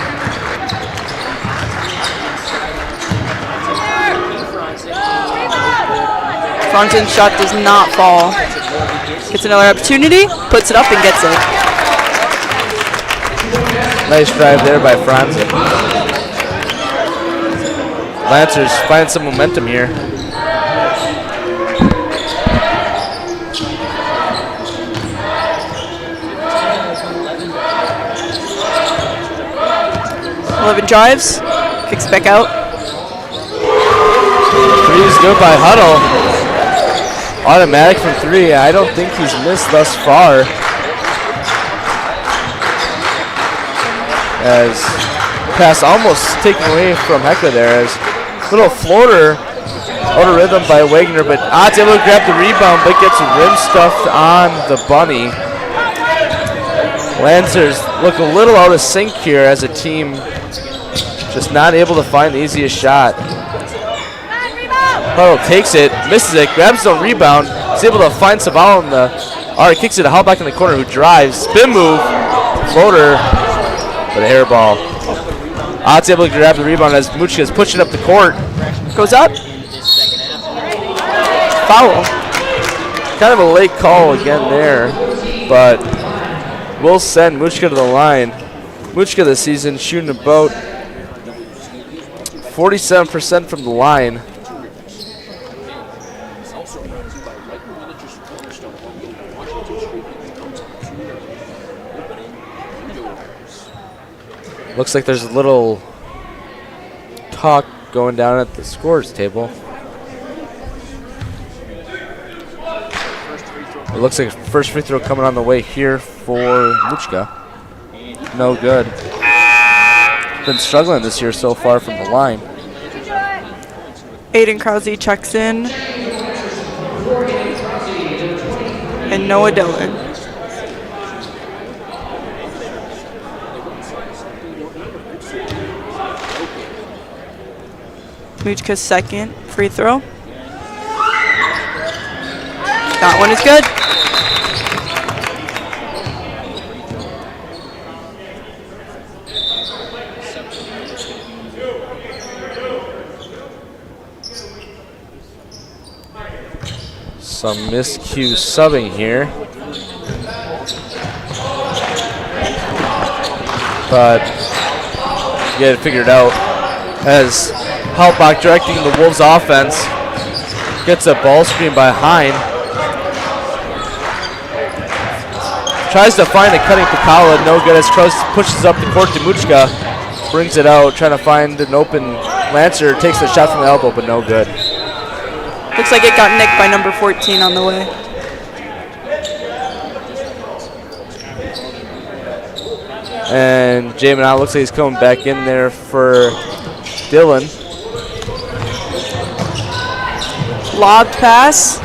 Speaker 3: Franzen's shot does not fall. Gets another opportunity, puts it up and gets it.
Speaker 2: Nice drive there by Franzen. Lancers find some momentum here.
Speaker 3: Eleven drives, kicks back out.
Speaker 2: Three is good by Huddle. Automatic from three. I don't think he's missed thus far. As pass almost taken away from Hecker there. As little floater out of rhythm by Wagner, but Ott's able to grab the rebound, but gets rim stuffed on the bunny. Lancers look a little out of sync here as a team, just not able to find the easiest shot. Huddle takes it, misses it, grabs his own rebound, is able to find Savala in the, alright, kicks it to Halbach in the corner who drives, spin move, floater, but a hair ball. Ott's able to grab the rebound as Muchka is pushing up the court.
Speaker 3: Goes up. Foul.
Speaker 2: Kind of a late call again there, but we'll send Muchka to the line. Muchka this season shooting about 47% from the line. Looks like there's a little talk going down at the scores table. It looks like first free throw coming on the way here for Muchka. No good. Been struggling this year so far from the line.
Speaker 3: Aiden Krause checks in. And Noah Dillon. Muchka's second free throw. That one is good.
Speaker 2: Some miscue subbing here. But get it figured out as Halbach directing the Wolves offense. Gets a ball screen by Hine. Tries to find a cutting Pacala, no good as Kraus pushes up the court to Muchka. Brings it out, trying to find an open Lancer. Takes the shot from the elbow, but no good.
Speaker 3: Looks like it got nicked by number 14 on the way.
Speaker 2: And Jamin out looks like he's coming back in there for Dillon.
Speaker 3: Lobbed pass.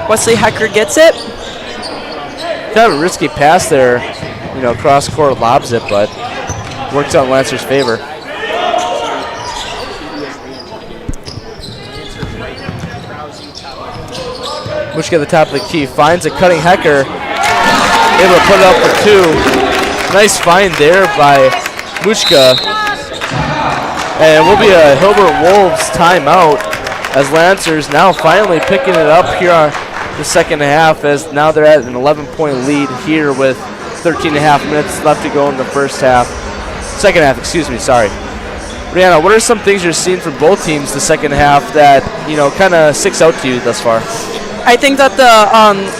Speaker 3: Wesley Hecker gets it.
Speaker 2: Kind of a risky pass there, you know, cross court lobs it, but works out in Lancer's favor. Muchka at the top of the key, finds a cutting Hecker, able to put it up for two. Nice find there by Muchka. And it will be a Hilbert Wolves timeout as Lancers now finally picking it up here on the second half, as now they're at an 11-point lead here with 13 and a half minutes left to go in the first half. Second half, excuse me, sorry. Brianna, what are some things you're seeing from both teams the second half that, you know, kind of sticks out to you thus far?
Speaker 3: I think that the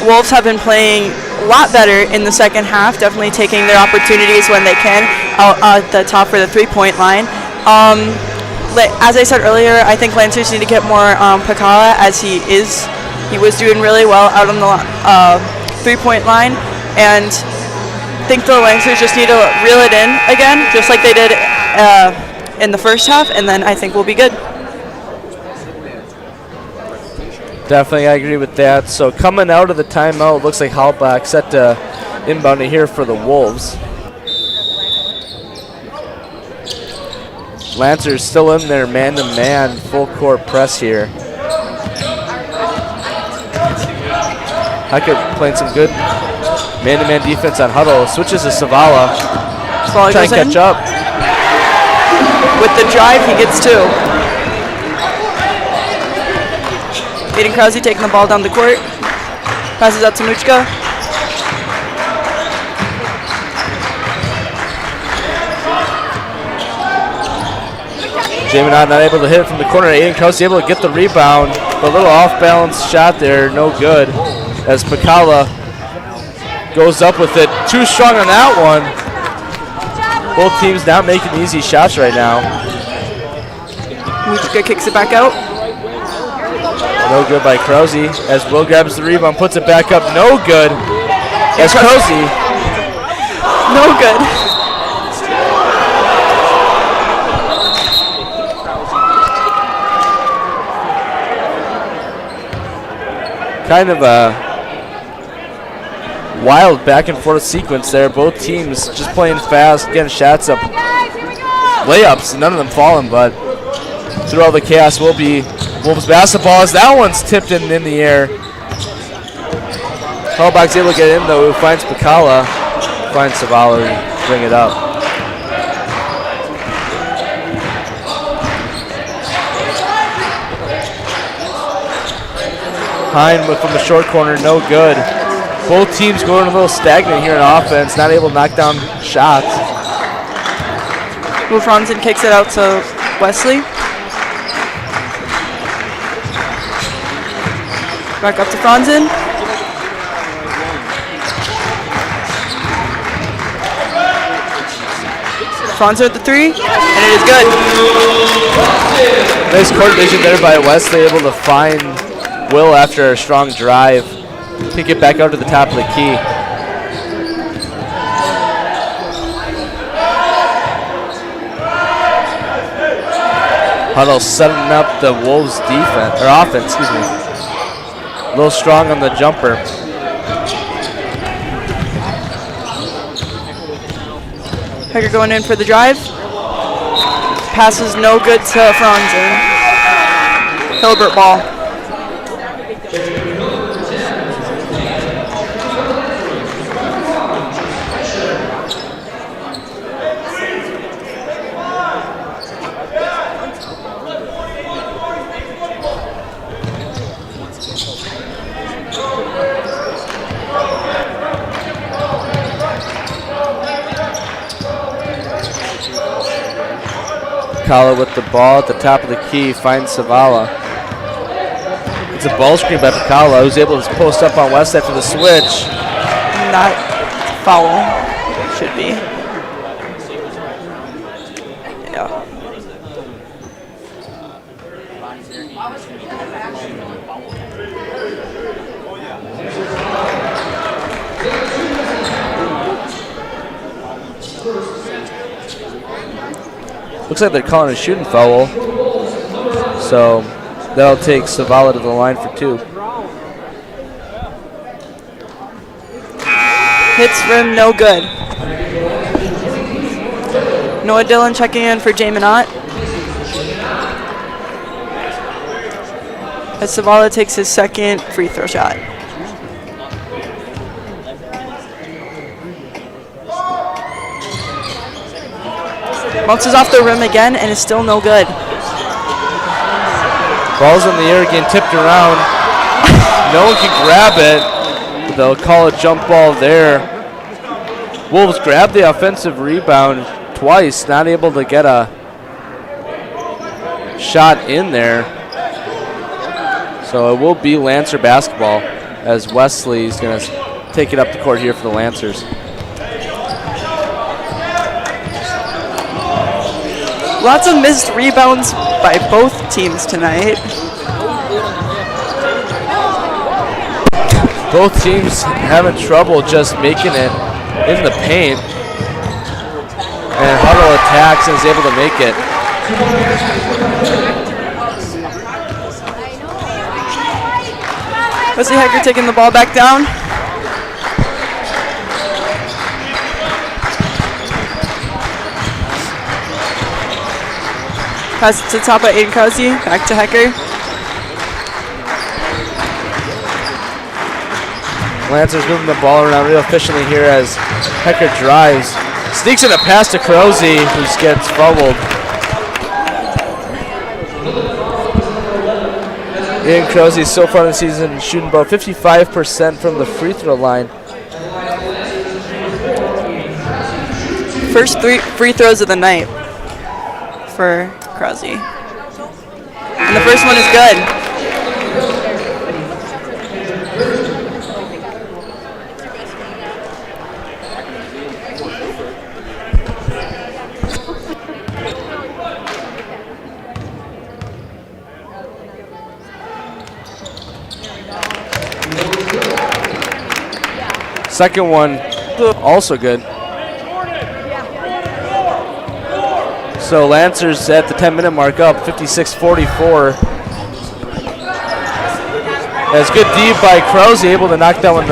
Speaker 3: Wolves have been playing a lot better in the second half, definitely taking their opportunities when they can out at the top for the three-point line. As I said earlier, I think Lancers need to get more Pacala, as he was doing really well out on the three-point line, and I think the Lancers just need to reel it in again, just like they did in the first half, and then I think we'll be good.
Speaker 2: Definitely, I agree with that. So coming out of the timeout, looks like Halbach set to inbound it here for the Wolves. Lancers still in there, man-to-man, full-court press here. Hackett playing some good man-to-man defense on Huddle. Switches to Savala. Trying to catch up.
Speaker 3: With the drive, he gets two. Aiden Krause taking the ball down the court. Passes out to Muchka.
Speaker 2: Jamin not able to hit it from the corner. Aiden Krause able to get the rebound. But a little off-balance shot there, no good. As Pacala goes up with it. Too strong on that one. Both teams not making easy shots right now.
Speaker 3: Muchka kicks it back out.
Speaker 2: No good by Krause, as Will grabs the rebound, puts it back up, no good. As Krause.
Speaker 3: No good.
Speaker 2: Kind of a wild back and forth sequence there. Both teams just playing fast, getting shots up. Layups, none of them falling, but through all the chaos will be Wolves basketball, as that one's tipped in the air. Halbach's able to get in though, finds Pacala, finds Savala to bring it up. Hine from the short corner, no good. Both teams going a little stagnant here in offense, not able to knock down shots.
Speaker 3: Will Franzen kicks it out to Wesley. Back up to Franzen. Franzen at the 3, and it is good.
Speaker 2: Nice court vision there by Wesley, able to find Will after a strong drive. Kick it back out to the top of the key. Huddle setting up the Wolves defense, or offense, excuse me. A little strong on the jumper.
Speaker 3: Hecker going in for the drive. Pass is no good to Franzen. Hilbert ball.
Speaker 2: Kala with the ball at the top of the key, finds Savala. It's a ball screen by Kala, who's able to post up on Westside for the switch.
Speaker 3: Not foul. Should be. Yeah.
Speaker 2: Looks like they're calling a shooting foul. So that'll take Savala to the line for 2.
Speaker 3: Hits rim, no good. Noah Dillon checking in for Jay Minot. As Savala takes his second free throw shot. Bounces off the rim again and is still no good.
Speaker 2: Ball's in the air again, tipped around. No one can grab it. They'll call a jump ball there. Wolves grab the offensive rebound twice, not able to get a shot in there. So it will be Lancer basketball as Wesley's going to take it up the court here for the Lancers.
Speaker 3: Lots of missed rebounds by both teams tonight.
Speaker 2: Both teams having trouble just making it in the paint. And Huddle attacks and is able to make it.
Speaker 3: Wesley Hecker taking the ball back down. Pass it to the top of Aiden Krause, back to Hecker.
Speaker 2: Lancers moving the ball around real efficiently here as Hecker drives. Sneaks in a pass to Krause, who gets fouled. Aiden Krause so far in the season shooting about 55% from the free throw line.
Speaker 3: First 3 free throws of the night for Krause. And the first one is good.
Speaker 2: Second one, also good. So Lancers at the 10-minute mark up, 56-44. That's good D by Krause, able to knock that one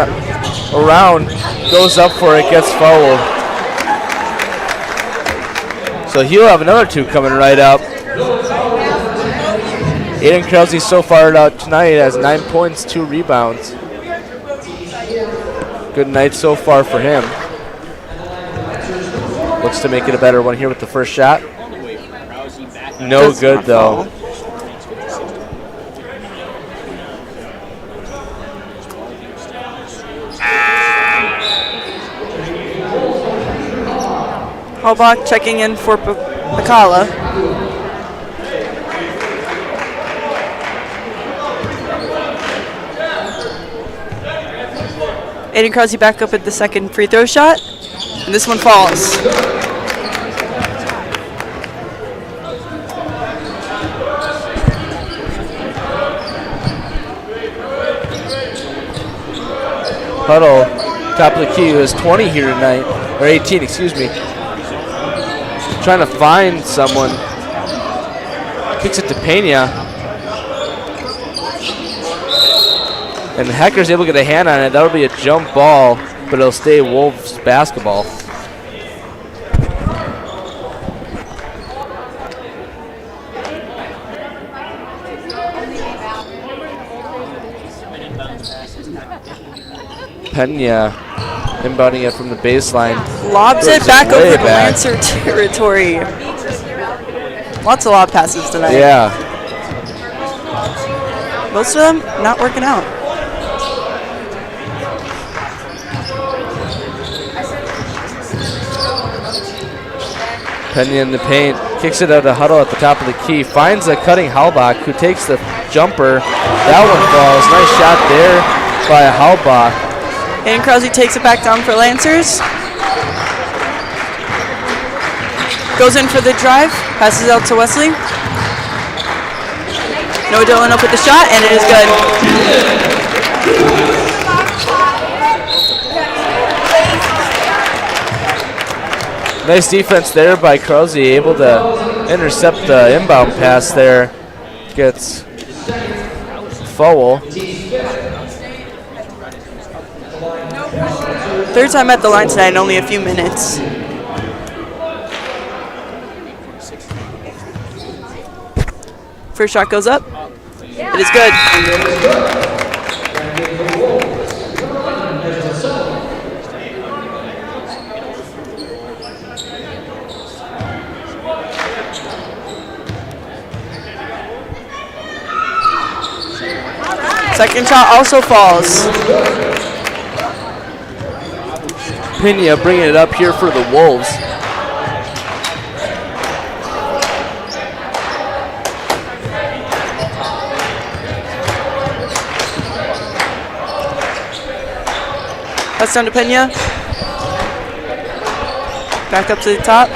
Speaker 2: around. Goes up for it, gets fouled. So he'll have another 2 coming right up. Aiden Krause so far out tonight has 9 points, 2 rebounds. Good night so far for him. Looks to make it a better one here with the first shot. No good though.
Speaker 3: Halbach checking in for Pacala. Aiden Krause back up at the second free throw shot, and this one falls.
Speaker 2: Huddle, top of the key, who has 20 here tonight, or 18, excuse me. Trying to find someone. Kicks it to Pena. And Hecker's able to get a hand on it. That'll be a jump ball, but it'll stay Wolves basketball. Pena inbounding it from the baseline.
Speaker 3: Lobs it back
Speaker 2: way
Speaker 3: over to
Speaker 2: back.
Speaker 3: Lancer territory. Lots of lob passes tonight.
Speaker 2: Yeah.
Speaker 3: Most of them not working out.
Speaker 2: Pena in the paint, kicks it out of Huddle at the top of the key, finds a cutting Halbach who takes the jumper. That one falls. Nice shot there by Halbach.
Speaker 3: Aiden Krause takes it back down for Lancers. Goes in for the drive, passes out to Wesley. No Dillon up with the shot, and it is good.
Speaker 2: Nice defense there by Krause, able to intercept the inbound pass there. Gets foul.
Speaker 3: Third time at the line tonight in only a few minutes. First shot goes up. It is good. Second shot also falls.
Speaker 2: Pena bringing it up here for the Wolves.
Speaker 3: Pass down to Pena. Back up to the top.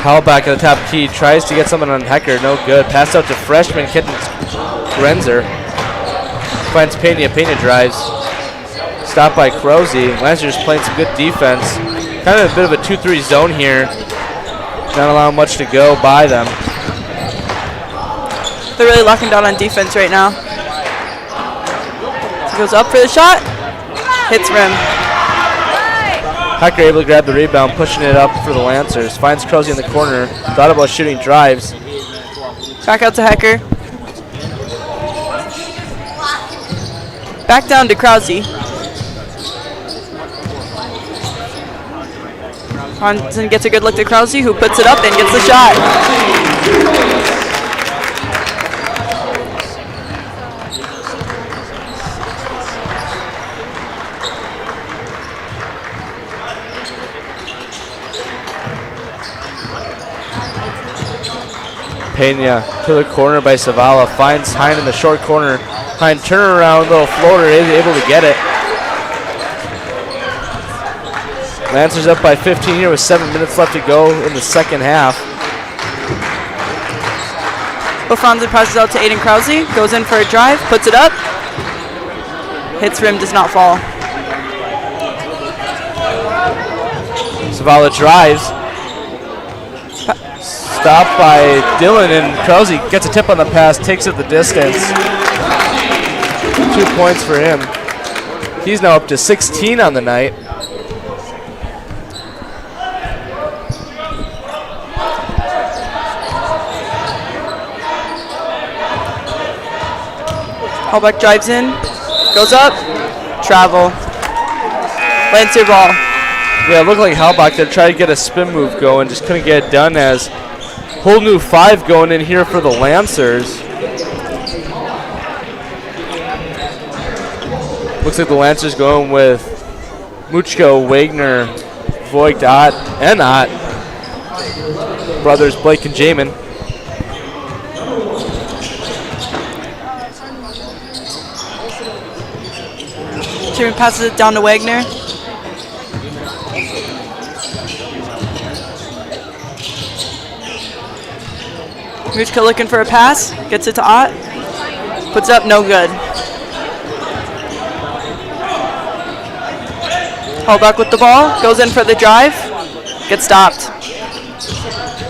Speaker 2: Halbach at the top key, tries to get someone on Hecker, no good. Pass out to freshman Kitten Grenzer. Finds Pena, Pena drives. Stopped by Krause. Lancers playing some good defense. Kind of a bit of a 2-3 zone here. Not allowing much to go by them.
Speaker 3: They're really locking down on defense right now. So goes up for the shot. Hits rim.
Speaker 2: Hecker able to grab the rebound, pushing it up for the Lancers. Finds Krause in the corner. Thought about shooting drives.
Speaker 3: Back out to Hecker. Back down to Krause. Hansen gets a good look to Krause, who puts it up and gets the shot.
Speaker 2: Pena to the corner by Savala. Finds Hine in the short corner. Hine turnaround, little floater, is able to get it. Lancers up by 15 here with 7 minutes left to go in the second half.
Speaker 3: Bofanza passes out to Aiden Krause. Goes in for a drive, puts it up. Hits rim, does not fall.
Speaker 2: Savala drives. Stopped by Dillon, and Krause gets a tip on the pass, takes it the distance. 2 points for him. He's now up to 16 on the night.
Speaker 3: Halbach drives in, goes up, travel. Lancer ball.
Speaker 2: Yeah, it looked like Halbach there tried to get a spin move going, just couldn't get it done, as whole new 5 going in here for the Lancers. Looks like the Lancers going with Muchko, Wagner, Voigt, Ott, and Ott. Brothers Blake and Jamin.
Speaker 3: Jamin passes it down to Wagner. Muchka looking for a pass, gets it to Ott, puts up, no good. Hallback with the ball, goes in for the drive, gets stopped.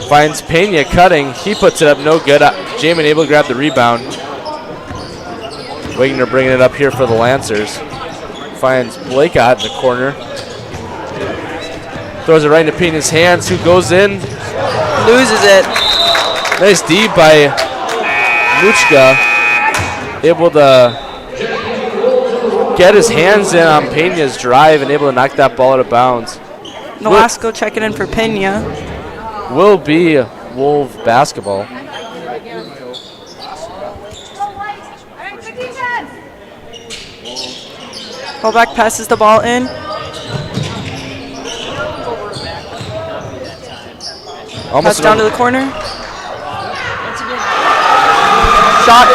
Speaker 2: Finds Pena cutting, he puts it up, no good. Jamin able to grab the rebound. Wagner bringing it up here for the Lancers. Finds Blake out in the corner. Throws it right into Pena's hands, who goes in.
Speaker 3: Loses it.
Speaker 2: Nice D by Muchka. Able to get his hands in on Pena's drive and able to knock that ball out of bounds.
Speaker 3: Nolasco checking in for Pena.
Speaker 2: Will be Wolf basketball.
Speaker 3: Hallback passes the ball in. Pass down to the corner. Shot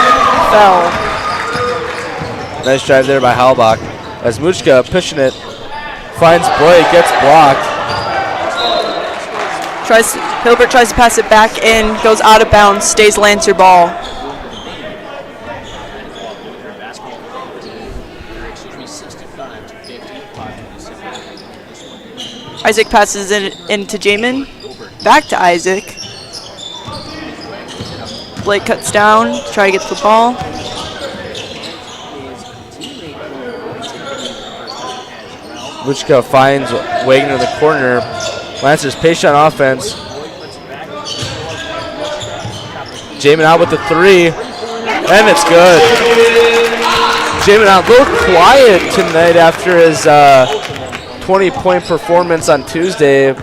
Speaker 3: fell.
Speaker 2: Nice drive there by Halbach. As Muchka pushing it, finds Blake, gets blocked.
Speaker 3: Hilbert tries to pass it back in, goes out of bounds, stays Lancer ball. Isaac passes it into Jamin. Back to Isaac. Blake cuts down, try to get the ball.
Speaker 2: Muchka finds Wagner in the corner. Lancers patient on offense. Jamin out with the three, and it's good. Jamin out a little quiet tonight after his 20-point performance on Tuesday.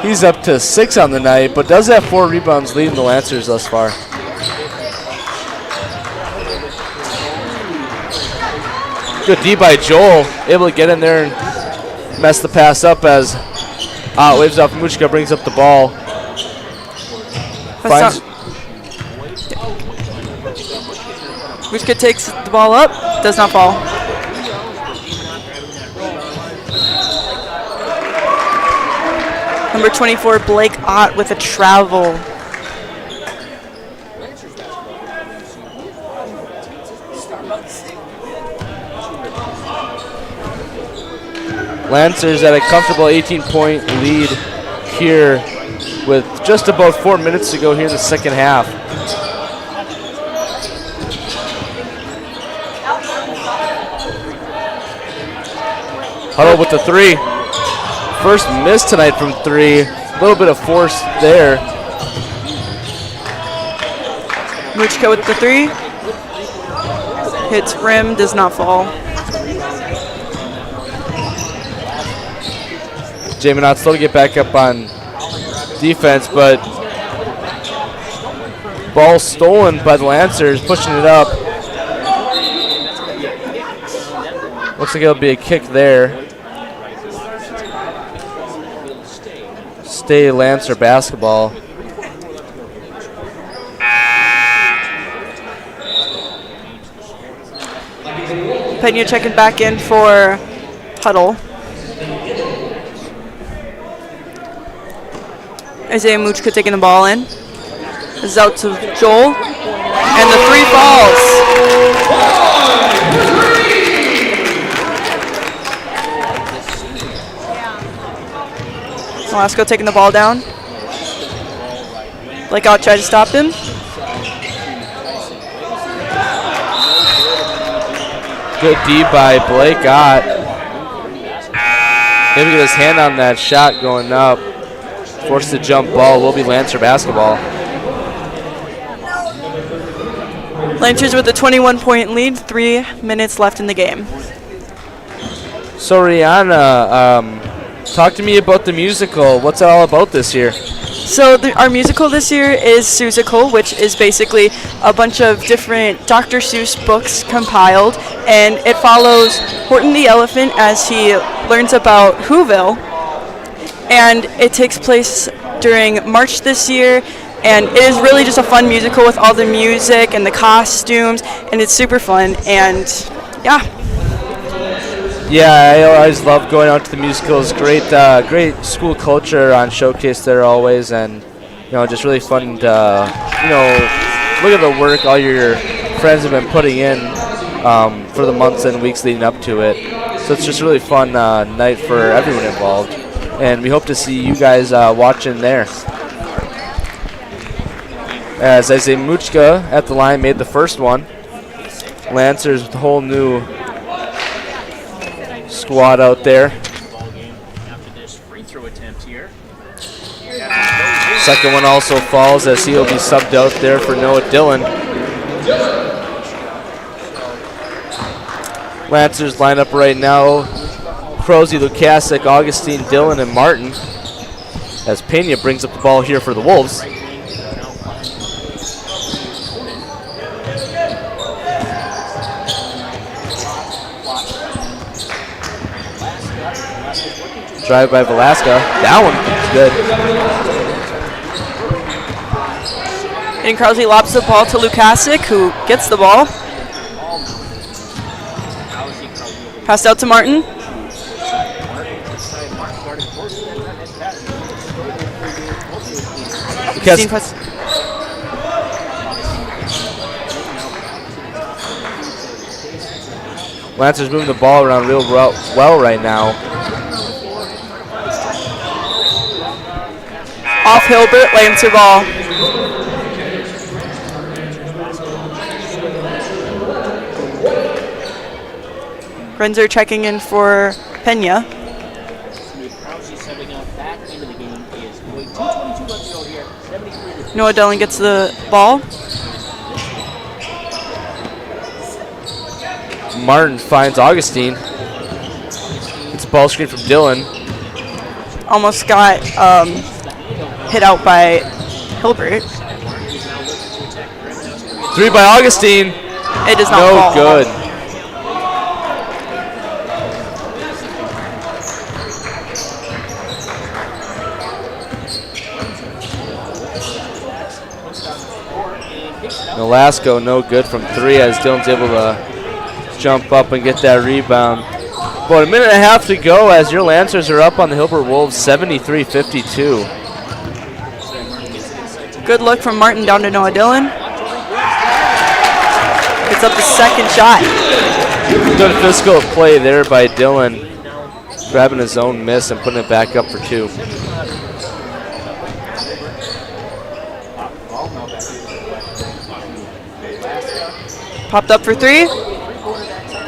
Speaker 2: He's up to 6 on the night, but does have 4 rebounds, leading the Lancers thus far. Good D by Joel, able to get in there and mess the pass up as waves off Muchka, brings up the ball.
Speaker 3: Muchka takes the ball up, does not fall. Number 24, Blake Ott with a travel.
Speaker 2: Lancers at a comfortable 18-point lead here with just about 4 minutes to go here in the second half. Huddle with the three. First miss tonight from 3. A little bit of force there.
Speaker 3: Muchka with the 3. Hits rim, does not fall.
Speaker 2: Jamin Ott slow to get back up on defense, but ball stolen by the Lancers, pushing it up. Looks like it'll be a kick there. Stay Lancer basketball.
Speaker 3: Pena checking back in for Huddle. Isaiah Muchka taking the ball in. This is out to Joel. And the 3 falls. Nolasco taking the ball down. Blake Ott tried to stop him.
Speaker 2: Good D by Blake Ott. Maybe get his hand on that shot going up. Forced the jump ball, will be Lancer basketball.
Speaker 3: Lancers with a 21-point lead, 3 minutes left in the game.
Speaker 2: So Rihanna, talk to me about the musical. What's it all about this year?
Speaker 3: So our musical this year is Seussical, which is basically a bunch of different Dr. Seuss books compiled, and it follows Horton the elephant as he learns about Whoville, and it takes place during March this year. And it is really just a fun musical with all the music and the costumes, and it's super fun. And yeah.
Speaker 2: Yeah, I always love going out to the musicals. Great school culture on showcase there always, and just really fun to look at the work all your friends have been putting in for the months and weeks leading up to it. So it's just a really fun night for everyone involved, and we hope to see you guys watching there. As Isaiah Muchka at the line made the first one. Lancers with a whole new squad out there. Second one also falls as he'll be subbed out there for Noah Dillon. Lancers line up right now. Crozy, Lukasik, Augustine, Dillon, and Martin. As Pena brings up the ball here for the Wolves. Drive by Velasca. That one is good.
Speaker 3: And Krause lobs the ball to Lukasik, who gets the ball. Passed out to Martin.
Speaker 2: Lancers moving the ball around real well right now.
Speaker 3: Off Hilbert, Lancer ball. Renzer checking in for Pena. Noah Dillon gets the ball.
Speaker 2: Martin finds Augustine. It's a ball screen from Dillon.
Speaker 3: Almost got hit out by Hilbert.
Speaker 2: Three by Augustine.
Speaker 3: It is not
Speaker 2: no good. Nolasco no good from three as Dillon's able to jump up and get that rebound. About a minute and a half to go as your Lancers are up on the Hilbert Wolves 73-52.
Speaker 3: Good look from Martin down to Noah Dillon. Gets up the second shot.
Speaker 2: Good physical play there by Dillon, grabbing his own miss and putting it back up for two.
Speaker 3: Popped up for three.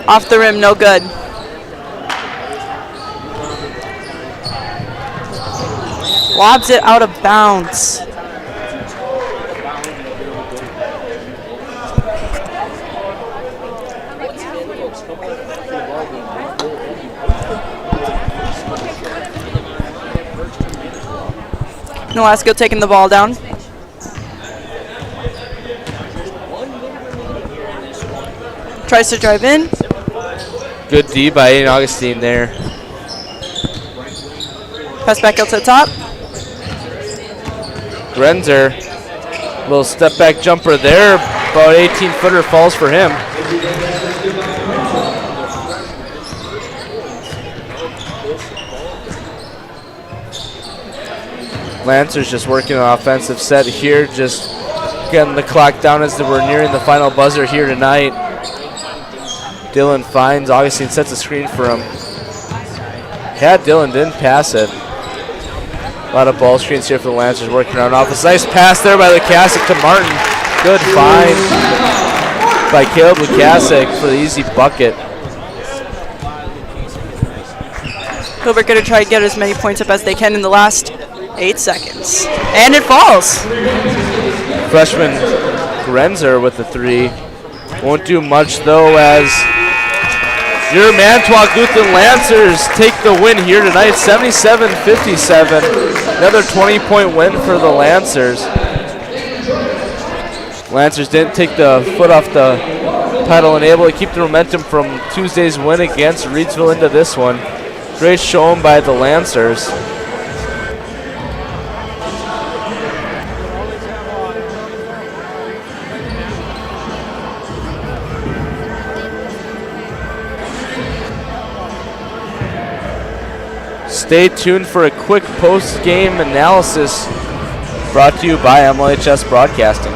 Speaker 3: Off the rim, no good. Lobs it out of bounds. Nolasco taking the ball down. Tries to drive in.
Speaker 2: Good D by Aiden Augustine there.
Speaker 3: Pass back out to the top.
Speaker 2: Grenzer, little step back jumper there. About 18-footer falls for him. Lancers just working an offensive set here, just getting the clock down as we're nearing the final buzzer here tonight. Dillon finds Augustine, sets a screen for him. Had Dillon, didn't pass it. A lot of ball screens here for the Lancers working around office. Nice pass there by Lukasik to Martin. Good find by Caleb Lukasik for the easy bucket.
Speaker 3: Hilbert going to try to get as many points up as they can in the last 8 seconds. And it falls.
Speaker 2: Freshman Grenzer with the three. Won't do much though as your Manitowoc Lutheran Lancers take the win here tonight, 77-57. Another 20-point win for the Lancers. Lancers didn't take the foot off the pedal and able to keep the momentum from Tuesday's win against Reedsville into this one. Great showing by the Lancers. Stay tuned for a quick post-game analysis brought to you by MLHS Broadcasting.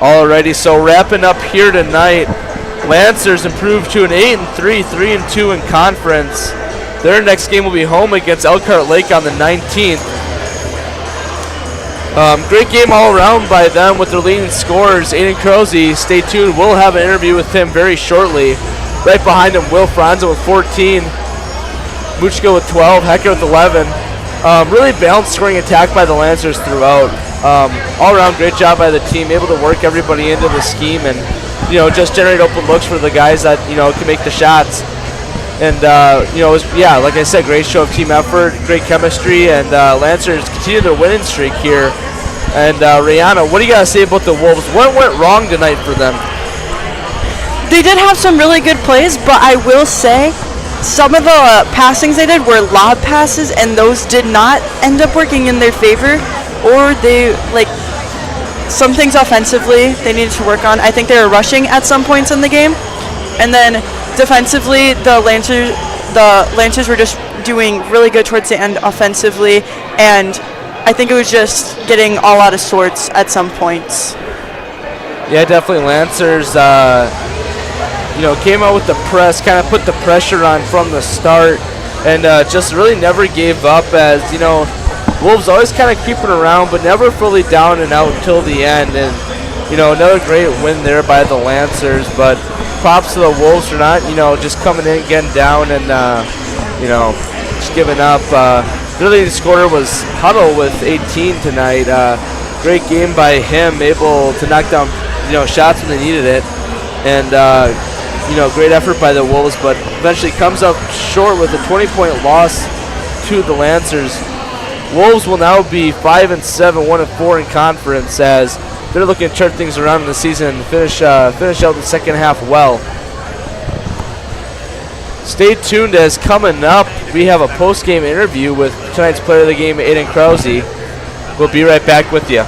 Speaker 2: Alrighty, so wrapping up here tonight, Lancers improved to an 8-3, 3-2 in conference. Their next game will be home against Elkhart Lake on the 19th. Great game all around by them with their leading scorers, Aiden Crozy. Stay tuned, we'll have an interview with him very shortly. Right behind him, Will Franza with 14, Muchka with 12, Hecker with 11. Really balanced scoring attack by the Lancers throughout. All around great job by the team, able to work everybody into the scheme and, just generate open looks for the guys that, can make the shots. And, it was, like I said, great show of team effort, great chemistry, and Lancers continue their winning streak here. And, Rihanna, what do you got to say about the Wolves? What went wrong tonight for them?
Speaker 3: They did have some really good plays, but I will say some of the passings they did were lob passes, and those did not end up working in their favor. Or they, some things offensively they needed to work on. I think they were rushing at some points in the game. And then defensively, the Lancers were just doing really good towards the end offensively. And I think it was just getting all out of sorts at some points.
Speaker 2: Yeah, definitely Lancers, came out with the press, kind of put the pressure on from the start. And just really never gave up as, Wolves always kind of creeping around, but never fully down and out until the end. And, another great win there by the Lancers. But props to the Wolves for not, just coming in, getting down, and, just giving up. Their leading scorer was Huddle with 18 tonight. Great game by him, able to knock down, shots when they needed it. And, great effort by the Wolves, but eventually comes up short with a 20-point loss to the Lancers. Wolves will now be 5-7, 1-4 in conference as they're looking to turn things around in the season and finish out the second half well. Stay tuned as coming up, we have a post-game interview with tonight's player of the game, Aiden Crozy. We'll be right back with you.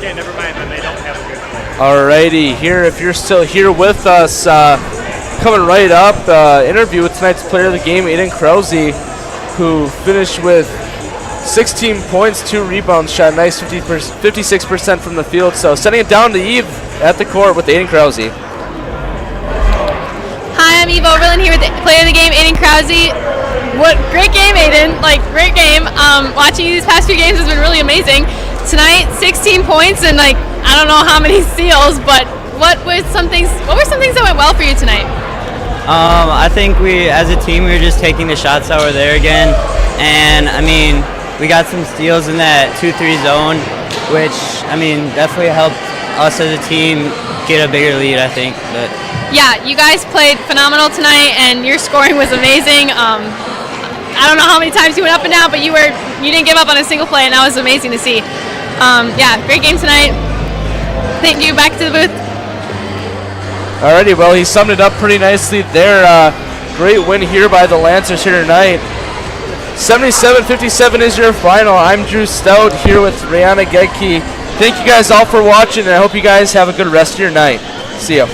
Speaker 7: Okay, never mind. Then they don't have a good player.
Speaker 2: Alrighty, here, if you're still here with us, coming right up, interview with tonight's player of the game, Aiden Krause, who finished with 16 points, 2 rebounds, shot a nice 56% from the field. So sending it down to Eve at the court with Aiden Krause.
Speaker 4: Hi, I'm Eve Overland here with the player of the game, Aiden Krause. What great game, Aiden! Like great game. Watching you these past few games has been really amazing. Tonight, 16 points and like I don't know how many steals, but what were some things that went well for you tonight?
Speaker 8: I think we, as a team, we were just taking the shots that were there again, and I mean, we got some steals in that 2-3 zone, which I mean definitely helped us as a team get a bigger lead, I think. But
Speaker 4: yeah, you guys played phenomenal tonight, and your scoring was amazing. I don't know how many times you went up and down, but you didn't give up on a single play, and that was amazing to see. Yeah, great game tonight. Thank you. Back to the booth.
Speaker 2: Alrighty, well, he summed it up pretty nicely there. Great win here by the Lancers here tonight. 77-57 is your final. I'm Drew Stout here with Rihanna Gedke. Thank you guys all for watching, and I hope you guys have a good rest of your night. See ya.